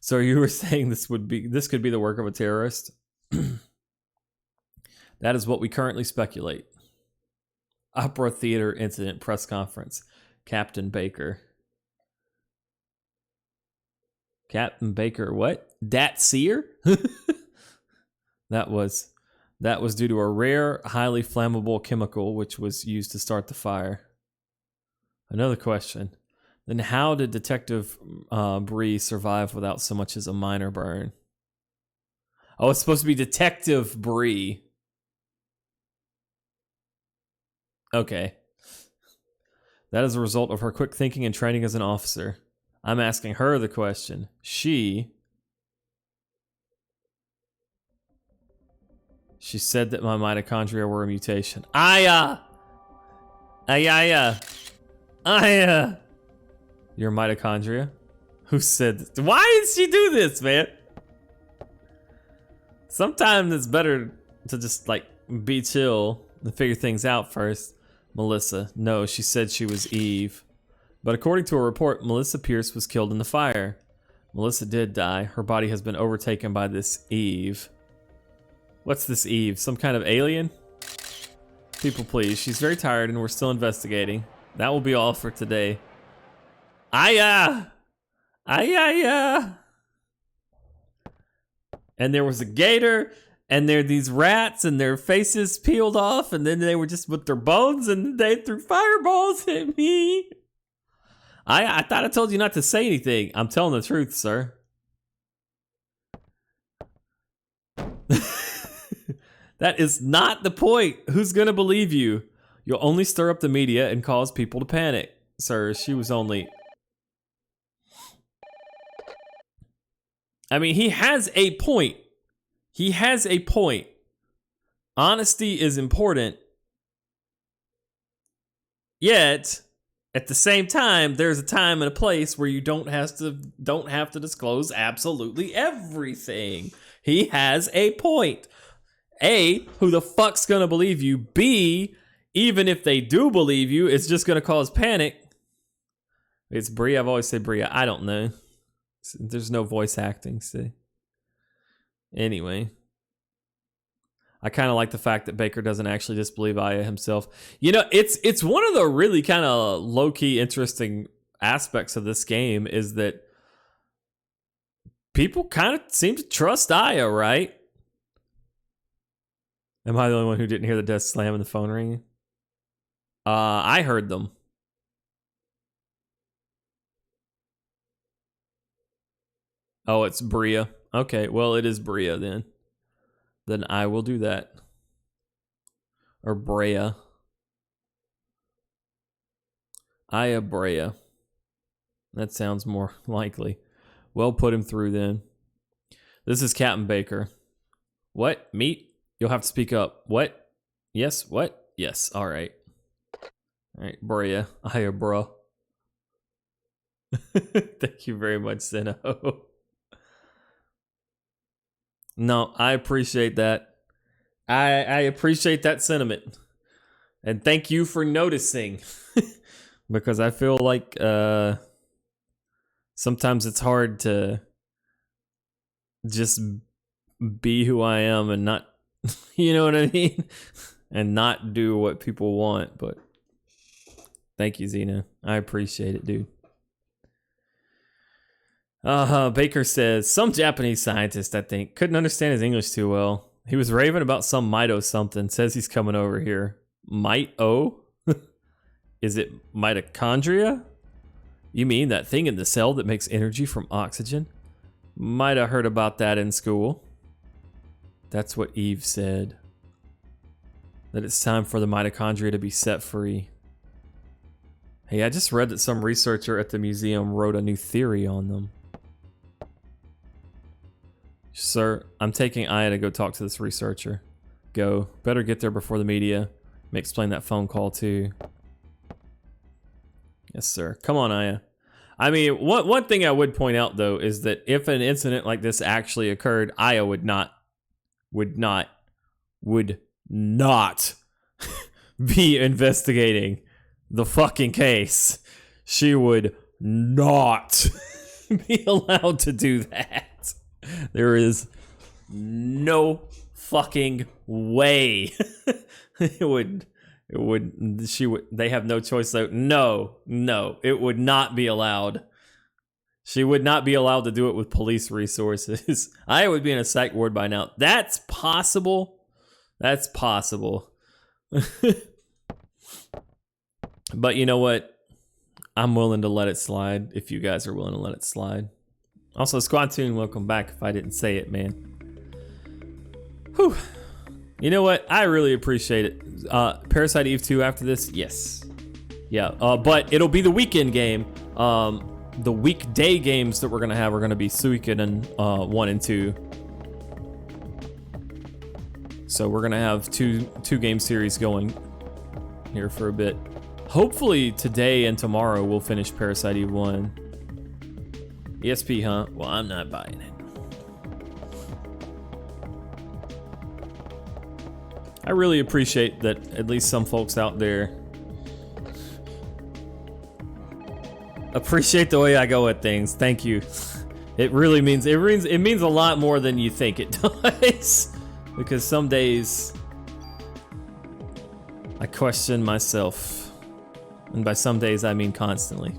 So you were saying this could be the work of a terrorist? That is what we currently speculate. Opera Theater Incident Press Conference. Captain Baker. Captain Baker, what? Dat seer? That was due to a rare, highly flammable chemical which was used to start the fire. Another question. Then how did Detective Bree survive without so much as a minor burn? Oh, it's supposed to be Detective Bree. Okay. That is a result of her quick thinking and training as an officer. I'm asking her the question. She said that my mitochondria were a mutation. Your mitochondria? Who said this? Why did she do this, man? Sometimes it's better to just, like, be chill and figure things out first. Melissa. No, she said she was Eve. But according to a report, Melissa Pierce was killed in the fire. Melissa did die. Her body has been overtaken by this Eve. What's this Eve? Some kind of alien? People, please. She's very tired and we're still investigating. That will be all for today. Ay. And there was a gator, and there are these rats, and their faces peeled off, and then they were just with their bones, and they threw fireballs at me. I thought I told you not to say anything. I'm telling the truth, sir. That is not the point. Who's gonna believe you? You'll only stir up the media and cause people to panic. Sir, she was only... I mean, he has a point. He has a point. Honesty is important. Yet, at the same time, there's a time and a place where you don't have to disclose absolutely everything. He has a point. A, who the fuck's gonna believe you? B, even if they do believe you, it's just gonna cause panic. It's Bria. I've always said Bria. I don't know. There's no voice acting, see. Anyway. I kind of like the fact that Baker doesn't actually disbelieve Aya himself. You know, it's one of the really kind of low-key interesting aspects of this game is that people kind of seem to trust Aya, right? Am I the only one who didn't hear the desk slam and the phone ringing? I heard them. Oh, it's Bria. Okay, well, it is Bria then. Then I will do that. Or Brea. Aya Brea. That sounds more likely. Well, put him through then. This is Captain Baker. What? Meat? You'll have to speak up. What? Yes, what? Yes, alright. Alright, Brea. Aya bro. Thank you very much, Sino. No, I appreciate that. I appreciate that sentiment. And thank you for noticing. Because I feel like sometimes it's hard to just be who I am and not, you know what I mean? And not do what people want. But thank you, Xena. I appreciate it, dude. Baker says, some Japanese scientist, I think, couldn't understand his English too well. He was raving about some mito something, says he's coming over here. Mito? Is it mitochondria? You mean that thing in the cell that makes energy from oxygen? Might have heard about that in school. That's what Eve said. That it's time for the mitochondria to be set free. Hey, I just read that some researcher at the museum wrote a new theory on them. Sir, I'm taking Aya to go talk to this researcher. Go. Better get there before the media. May explain that phone call too. Yes, sir. Come on, Aya. I mean, one thing I would point out though is that if an incident like this actually occurred, Aya would not be investigating the fucking case. She would not be allowed to do that. There is no fucking way. They have no choice though. No, it would not be allowed. She would not be allowed to do it with police resources. I would be in a psych ward by now. That's possible. That's possible. But you know what? I'm willing to let it slide if you guys are willing to let it slide. Also, Squad Tune, welcome back if I didn't say it, man. Whew. You know what? I really appreciate it. Parasite Eve 2 after this? Yes. Yeah, but it'll be the weekend game. The weekday games that we're going to have are going to be Suikoden 1 and 2. So we're going to have two game series going here for a bit. Hopefully today and tomorrow we'll finish Parasite Eve 1. ESP, huh? Well, I'm not buying it. I really appreciate that at least some folks out there appreciate the way I go at things. Thank you. It really means it means a lot more than you think it does. Because some days I question myself. And by some days I mean constantly.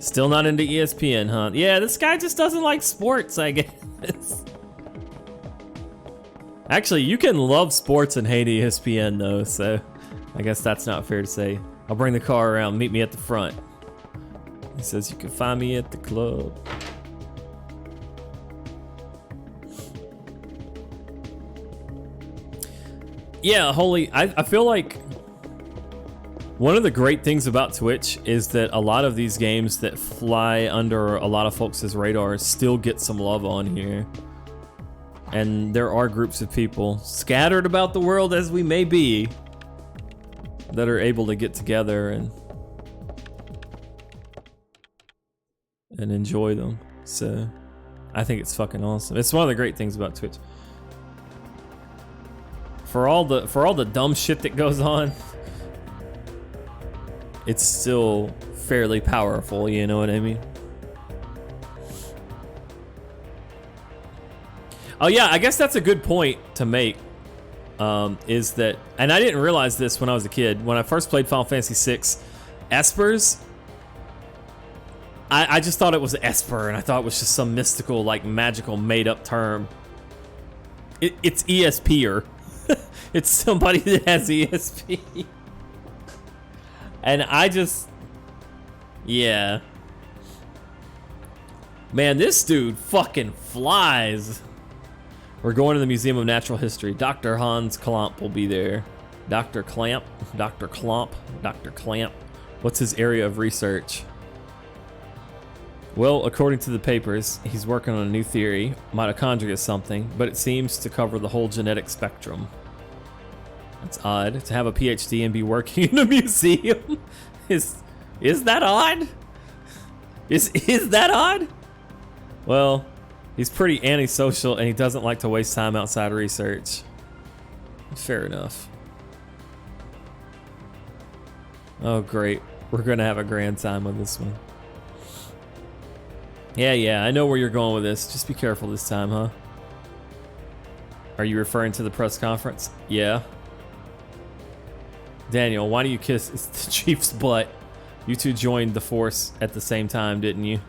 Still not into ESPN, huh? Yeah, this guy just doesn't like sports, I guess. Actually, you can love sports and hate ESPN though, so I guess that's not fair to say. I'll bring the car around, meet me at the front. He says you can find me at the club. Yeah, I feel like one of the great things about Twitch is that a lot of these games that fly under a lot of folks' radars still get some love on here. And there are groups of people, scattered about the world as we may be, that are able to get together and enjoy them. So I think it's fucking awesome. It's one of the great things about Twitch. For all the dumb shit that goes on, it's still fairly powerful, you know what I mean? Oh yeah, I guess that's a good point to make, is that, and I didn't realize this when I was a kid, when I first played Final Fantasy VI, Espers, I just thought it was Esper, and I thought it was just some mystical, like, magical, made-up term. It's ESPer. It's somebody that has ESP. And I just, yeah. Man, this dude fucking flies. We're going to the Museum of Natural History. Dr. Hans Klomp will be there. Dr. Clamp? Dr. Klomp? Dr. Clamp? What's his area of research? Well, according to the papers, he's working on a new theory. Mitochondria is something, but it seems to cover the whole genetic spectrum. That's odd to have a PhD and be working in a museum. Is that odd? Is that odd? Well, he's pretty antisocial and he doesn't like to waste time outside research. Fair enough. Oh great, we're gonna have a grand time on this one. Yeah, I know where you're going with this. Just be careful this time, huh? Are you referring to the press conference? Yeah. Daniel, why do you kiss the chief's butt? You two joined the force at the same time, didn't you?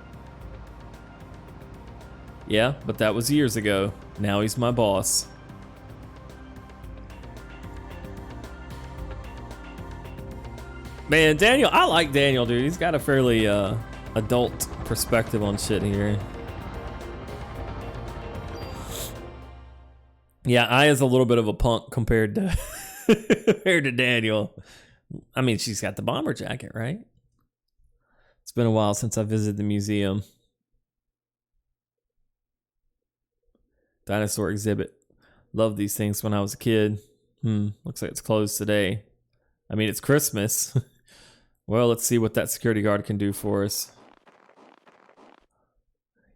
Yeah, but that was years ago. Now he's my boss. Man, Daniel, I like Daniel, dude. He's got a fairly adult perspective on shit here. Yeah, I is a little bit of a punk compared to compared to Daniel. I mean, she's got the bomber jacket, right? It's been a while since I visited the museum. Dinosaur exhibit. Loved these things when I was a kid. Looks like it's closed today. I mean, it's Christmas. Well, let's see what that security guard can do for us.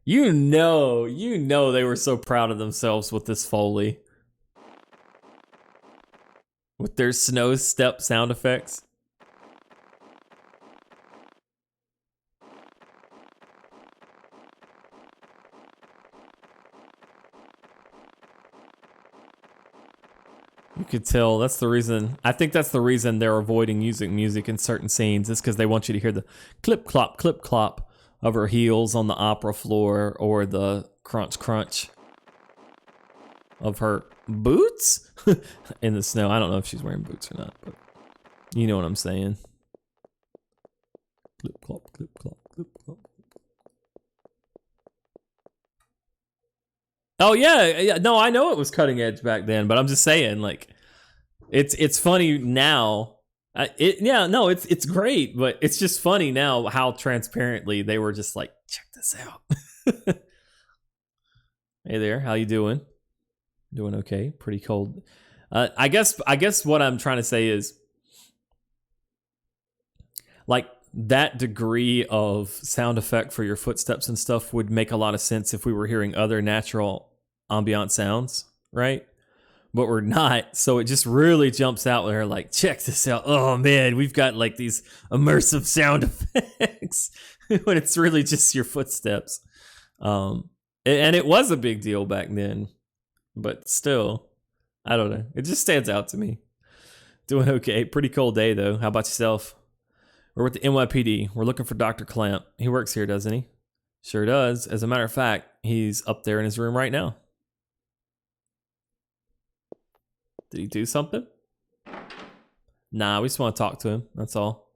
You know they were so proud of themselves with this Foley. With their snow step sound effects. You could tell that's the reason. I think that's the reason they're avoiding using music in certain scenes. It's because they want you to hear the clip clop of her heels on the opera floor, or the crunch crunch of her boots in the snow. I don't know if she's wearing boots or not, but you know what I'm saying. Clip clop, clip clop, clip clop. Oh yeah, no, I know it was cutting edge back then, but I'm just saying, like, it's funny now. It's great, but it's just funny now how transparently they were just like, check this out. Hey there, how you doing? Doing okay? Pretty cold. I guess what I'm trying to say is, like, that degree of sound effect for your footsteps and stuff would make a lot of sense if we were hearing other natural ambient sounds, right? But we're not, so it just really jumps out when they're like, check this out. Oh man, we've got like these immersive sound effects when it's really just your footsteps. And it was a big deal back then, but still, I don't know. It just stands out to me. Doing okay. Pretty cold day though. How about yourself? We're with the NYPD. We're looking for Dr. Clamp. He works here, doesn't he? Sure does. As a matter of fact, he's up there in his room right now. Did he do something? Nah, we just want to talk to him. That's all.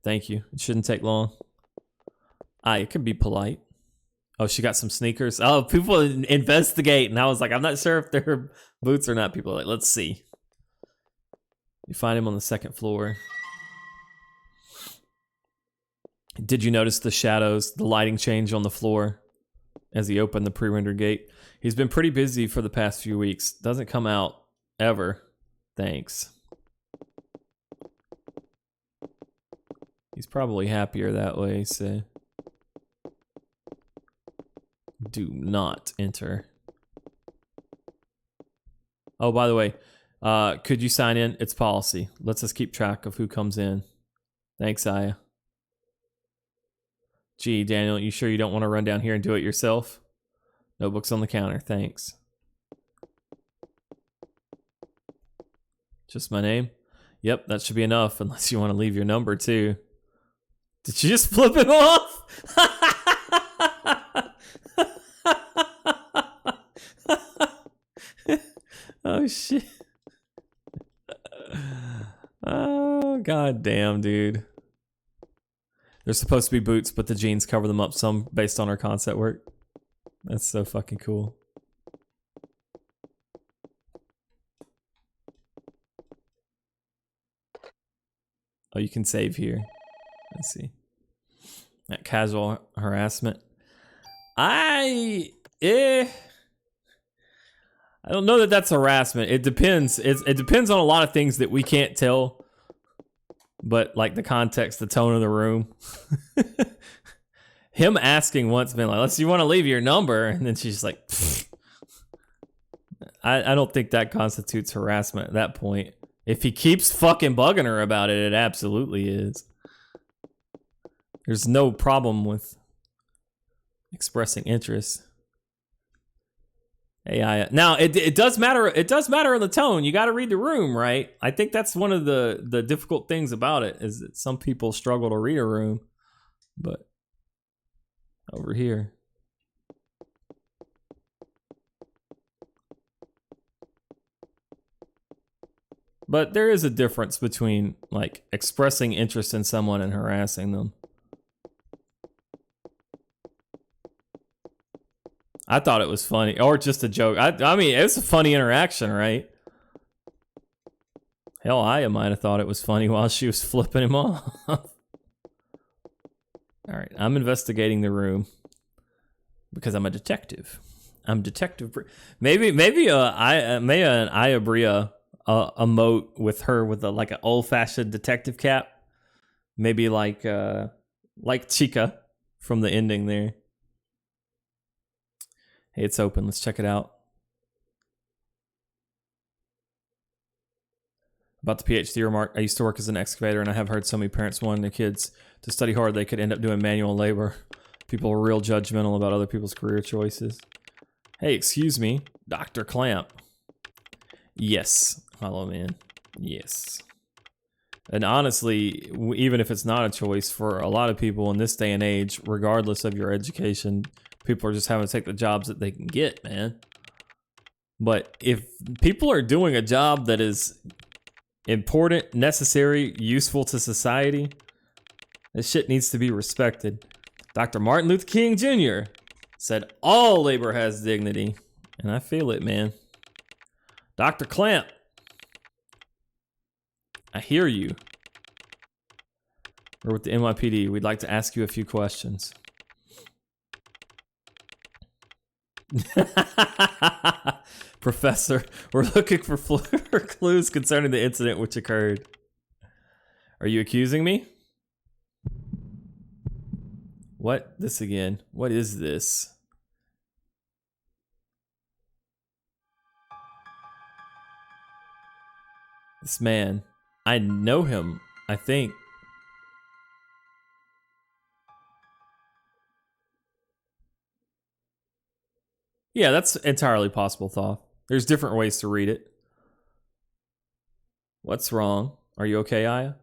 Thank you. It shouldn't take long. It could be polite. Oh, she got some sneakers. Oh, people investigate. And I was like, I'm not sure if they're boots or not. People are like, let's see. You find him on the second floor. Did you notice the shadows, the lighting change on the floor as he opened the pre-rendered gate? He's been pretty busy for the past few weeks. Doesn't come out ever. Thanks. He's probably happier that way, so. Do not enter. Oh, by the way, could you sign in? It's policy. Let's just keep track of who comes in. Thanks, Aya. Gee, Daniel, you sure you don't want to run down here and do it yourself? Notebook's on the counter, thanks. Just my name? Yep, that should be enough, unless you want to leave your number, too. Did you just flip him off? Oh, shit. Oh, god damn, dude. They're supposed to be boots, but the jeans cover them up some based on our concept work. That's so fucking cool. Oh, you can save here. Let's see. That casual harassment. I don't know that that's harassment. It depends. It depends on a lot of things that we can't tell. But like the context, the tone of the room. Him asking once, been like, "Let's you want to leave your number?" And then she's like, I don't think that constitutes harassment at that point. If he keeps fucking bugging her about it, it absolutely is. There's no problem with expressing interest. AI. Now it does matter. It does matter in the tone. You got to read the room, right? I think that's one of the difficult things about it is that some people struggle to read a room, but over here. But there is a difference between like expressing interest in someone and harassing them. I thought it was funny, or just a joke. I mean, it's a funny interaction, right? Hell, Aya might have thought it was funny while she was flipping him off. All right, I'm investigating the room because I'm a detective. I'm detective. Maybe an Aya Bria emote with her with like an old-fashioned detective cap. Maybe like Chica from the ending there. Hey, it's open. Let's check it out. About the PhD remark, I used to work as an excavator, and I have heard so many parents wanting their kids to study hard they could end up doing manual labor. People are real judgmental about other people's career choices. Hey, excuse me, Dr. Clamp. Yes. Hello, man. Yes. And honestly, even if it's not a choice, for a lot of people in this day and age, regardless of your education, people are just having to take the jobs that they can get, man. But if people are doing a job that is important, necessary, useful to society, this shit needs to be respected. Dr. Martin Luther King Jr. said all labor has dignity. And I feel it, man. Dr. Clamp, I hear you. We're with the NYPD. We'd like to ask you a few questions. Professor, we're looking for clues concerning the incident which occurred. Are you accusing me? What? This again? What is this? This man. I know him, I think. Yeah, that's entirely possible, Thoth. There's different ways to read it. What's wrong? Are you okay, Aya?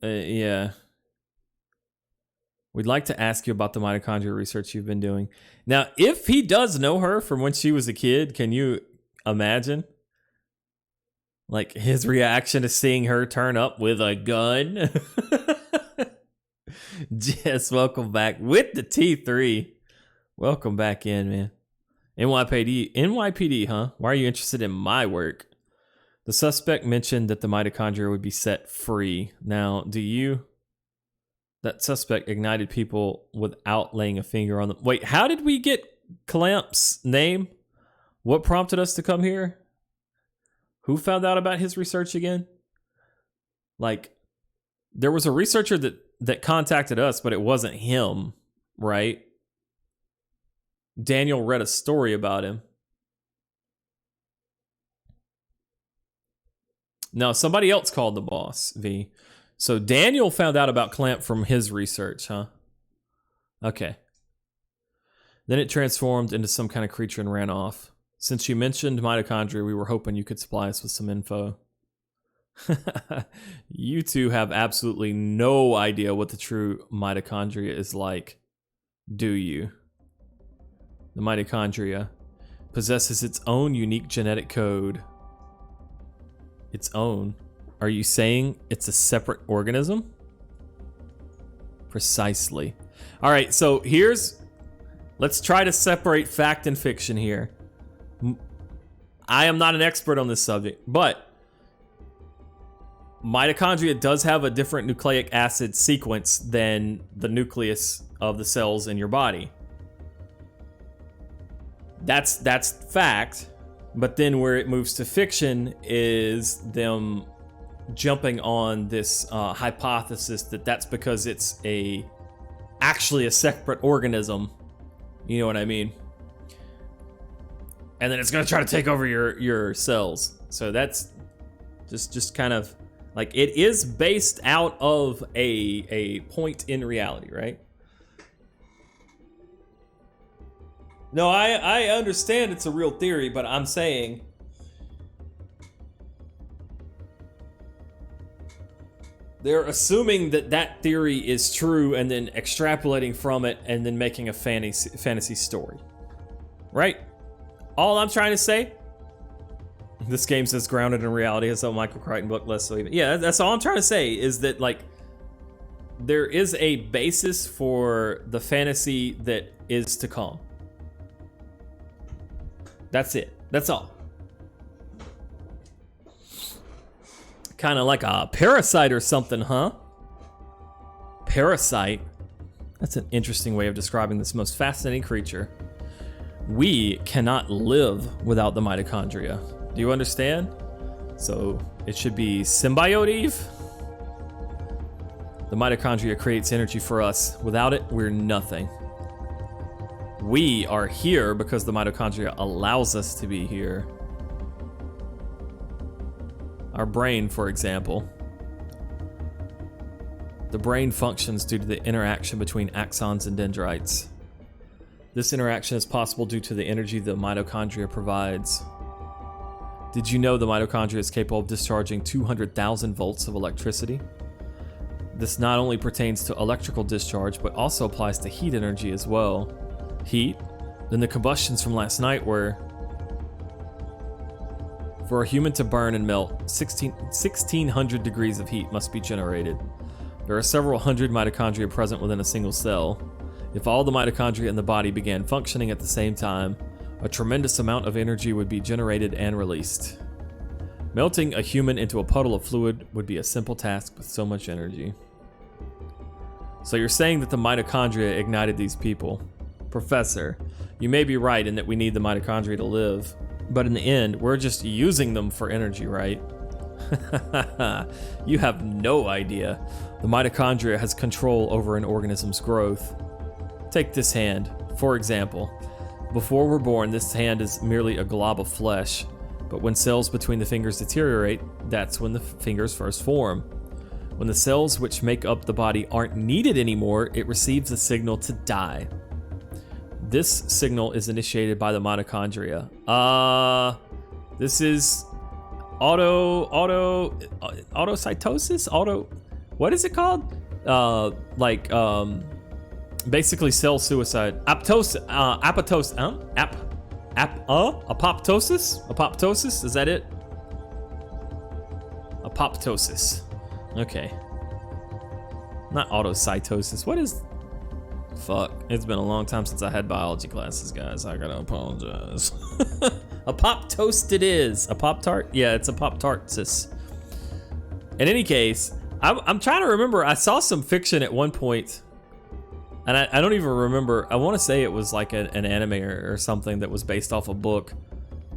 Yeah. We'd like to ask you about the mitochondria research you've been doing. Now, if he does know her from when she was a kid, can you imagine? Like his reaction to seeing her turn up with a gun. Jess, welcome back with the T3. Welcome back in, man. NYPD, huh? Why are you interested in my work? The suspect mentioned that the mitochondria would be set free. Now, that suspect ignited people without laying a finger on them. Wait, how did we get Clamp's name? What prompted us to come here? Who found out about his research again? Like, there was a researcher that contacted us, but it wasn't him, right? Daniel read a story about him. No, somebody else called the boss, V. So Daniel found out about Clamp from his research, huh? Okay. Then it transformed into some kind of creature and ran off. Since you mentioned mitochondria, we were hoping you could supply us with some info. You two have absolutely no idea what the true mitochondria is like, do you? The mitochondria possesses its own unique genetic code. Its own? Are you saying it's a separate organism? Precisely. All right, so let's try to separate fact and fiction here. I am not an expert on this subject, but mitochondria does have a different nucleic acid sequence than the nucleus of the cells in your body. That's fact, but then where it moves to fiction is them jumping on this hypothesis that's because it's actually a separate organism. You know what I mean? And then it's gonna try to take over your cells. So that's just kind of like, it is based out of a point in reality, right? No, I understand it's a real theory, but I'm saying they're assuming that theory is true and then extrapolating from it and then making a fantasy story, right? All I'm trying to say, this game says grounded in reality. It's a Michael Crichton book, less so even. Yeah, that's all I'm trying to say, is that like there is a basis for the fantasy that is to come. That's it. That's all. Kind of like a parasite or something, huh? Parasite. That's an interesting way of describing this most fascinating creature. We cannot live without the mitochondria. Do you understand? So it should be symbiote Eve. The mitochondria creates energy for us. Without it, we're nothing. We are here because the mitochondria allows us to be here. Our brain, for example. The brain functions due to the interaction between axons and dendrites. This interaction is possible due to the energy the mitochondria provides. Did you know the mitochondria is capable of discharging 200,000 volts of electricity? This not only pertains to electrical discharge, but also applies to heat energy as well. Heat? Then the combustions from last night were... For a human to burn and melt, 1600 degrees of heat must be generated. There are several hundred mitochondria present within a single cell. If all the mitochondria in the body began functioning at the same time, a tremendous amount of energy would be generated and released. Melting a human into a puddle of fluid would be a simple task with so much energy. So you're saying that the mitochondria ignited these people. Professor, you may be right in that we need the mitochondria to live, but in the end, we're just using them for energy, right? You have no idea. The mitochondria has control over an organism's growth. Take this hand, for example. Before we're born, this hand is merely a glob of flesh, but when cells between the fingers deteriorate, that's when the fingers first form. When the cells which make up the body aren't needed anymore, it receives a signal to die. This signal is initiated by the mitochondria. This is autocytosis? What is it called? Basically cell suicide. Apoptosis? Apoptosis? Is that it? Apoptosis. Okay. Not autocytosis. What is... Fuck. It's been a long time since I had biology classes, guys. I gotta apologize. A pop-toast it is. A Pop-Tart? Yeah, it's a Pop-Tartsis. In any case, I'm trying to remember. I saw some fiction at one point, and I don't even remember. I want to say it was like an anime or something that was based off a book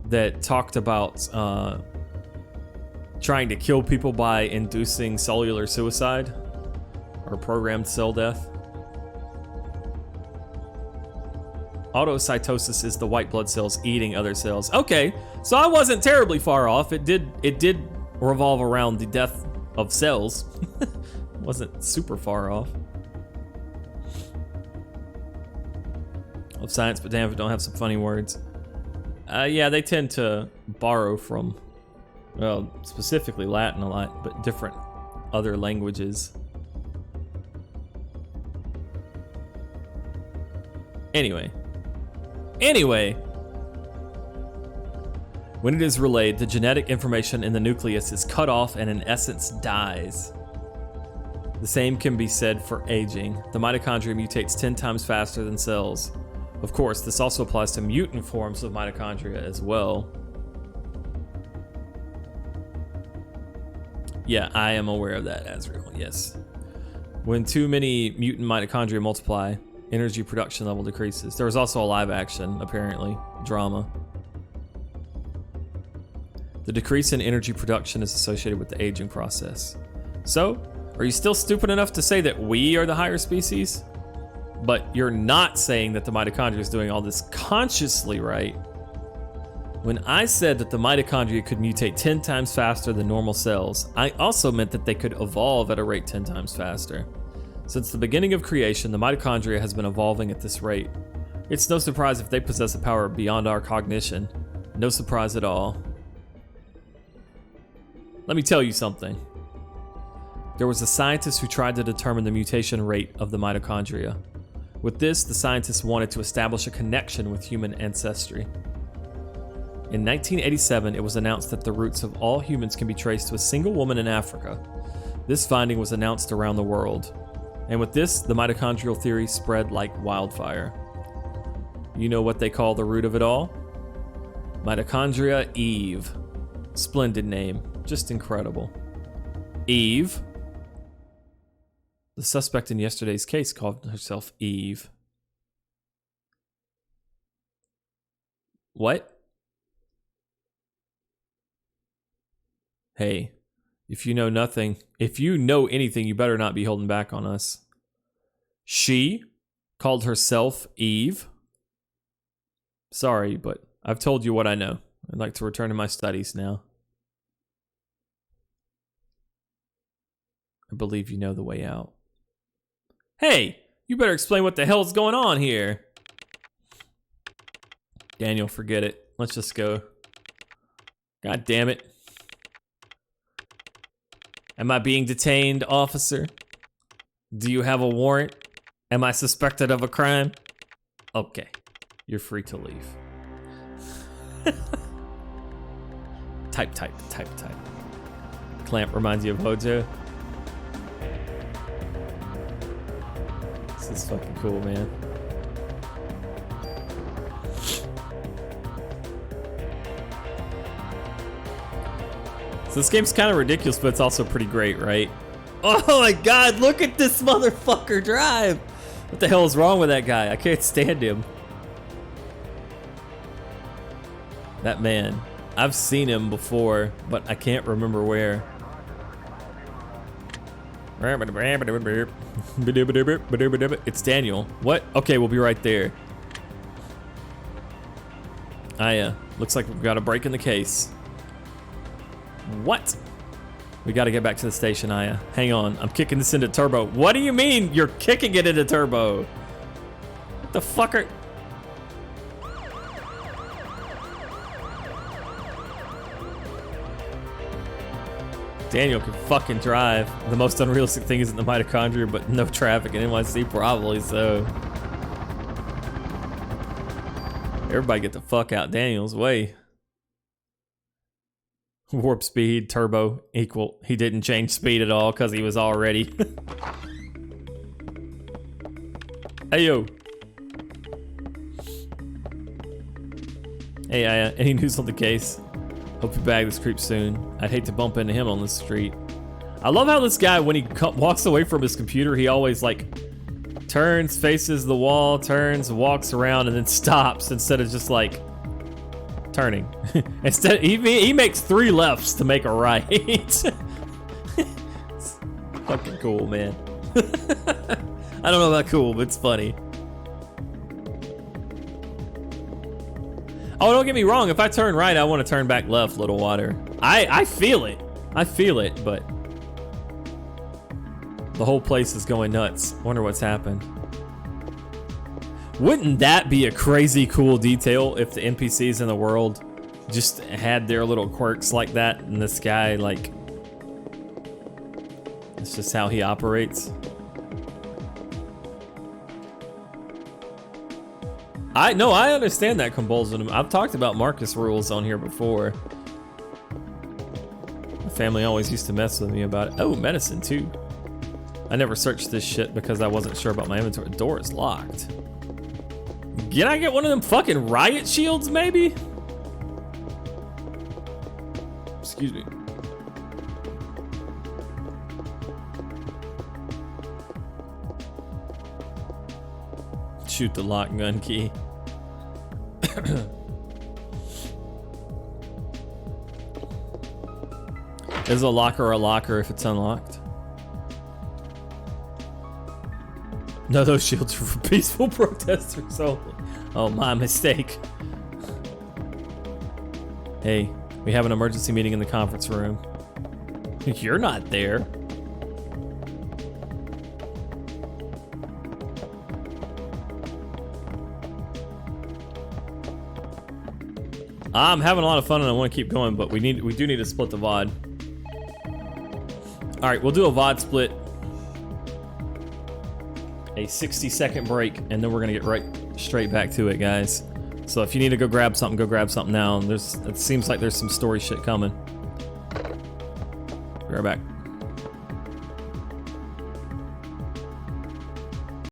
that talked about trying to kill people by inducing cellular suicide or programmed cell death. Autocytosis is the white blood cells eating other cells. Okay, so I wasn't terribly far off. It did revolve around the death of cells. Wasn't super far off. Of science, but damn if it don't have some funny words. Yeah, they tend to borrow from, well, specifically Latin a lot, but different other languages. Anyway, when it is relayed, the genetic information in the nucleus is cut off and in essence dies. The same can be said for aging. The mitochondria mutates 10 times faster than cells. Of course, this also applies to mutant forms of mitochondria as well. Yeah, I am aware of that, Azrael, yes. When too many mutant mitochondria multiply, energy production level decreases. There was also a live action, apparently, drama. The decrease in energy production is associated with the aging process. So, are you still stupid enough to say that we are the higher species? But you're not saying that the mitochondria is doing all this consciously, right? When I said that the mitochondria could mutate 10 times faster than normal cells, I also meant that they could evolve at a rate 10 times faster. Since the beginning of creation, the mitochondria has been evolving at this rate. It's no surprise if they possess a power beyond our cognition. No surprise at all. Let me tell you something. There was a scientist who tried to determine the mutation rate of the mitochondria. With this, the scientists wanted to establish a connection with human ancestry. In 1987, it was announced that the roots of all humans can be traced to a single woman in Africa. This finding was announced around the world. And with this, the mitochondrial theory spread like wildfire. You know what they call the root of it all? Mitochondria Eve. Splendid name. Just incredible. Eve. The suspect in yesterday's case called herself Eve. What? Hey, if you know nothing, if you know anything, you better not be holding back on us. She called herself Eve. Sorry, but I've told you what I know. I'd like to return to my studies now. I believe you know the way out. Hey, you better explain what the hell's going on here. Daniel, forget it. Let's just go. God damn it. Am I being detained, officer? Do you have a warrant? Am I suspected of a crime? Okay, you're free to leave. Type. Clamp reminds you of Hojo. This is fucking cool, man. So this game's kind of ridiculous, but it's also pretty great, right? Oh my god, look at this motherfucker drive! What the hell is wrong with that guy? I can't stand him. That man. I've seen him before, but I can't remember where. It's Daniel. What? Okay, we'll be right there. Looks like we've got a break in the case. What? We gotta get back to the station, Aya. Hang on, I'm kicking this into turbo. What do you mean you're kicking it into turbo? What the fucker? Daniel can fucking drive. The most unrealistic thing isn't the mitochondria, but no traffic in NYC, probably so. Everybody get the fuck out Daniel's way. Warp speed, turbo, equal. He didn't change speed at all because he was already. Hey, yo. Hey, any news on the case? Hope you bag this creep soon. I'd hate to bump into him on the street. I love how this guy, when he walks away from his computer, he always like turns, faces the wall, turns, walks around, and then stops instead of just like turning. Instead, he makes 3 lefts to make a right. It's fucking cool, man. I don't know about cool, but it's funny. Oh, don't get me wrong. If I turn right, I want to turn back left, Little Water. I feel it. I feel it, but the whole place is going nuts. Wonder what's happened. Wouldn't that be a crazy cool detail if the NPCs in the world just had their little quirks like that, and this guy, like, it's just how he operates? I understand that compulsion. I've talked about Marcus rules on here before. My family always used to mess with me about it. Oh, medicine too. I never searched this shit because I wasn't sure about my inventory. The door is locked. Can I get one of them fucking riot shields, maybe? Excuse me. Shoot the lock gun key. Is a locker if it's unlocked? No, those shields are for peaceful protesters only. Oh, my mistake. Hey, we have an emergency meeting in the conference room. You're not there. I'm having a lot of fun and I want to keep going, but we do need to split the VOD. All right, we'll do a VOD split. A 60-second break, and then we're gonna get right straight back to it, guys. So if you need to go grab something now. It seems like there's some story shit coming. Be right back.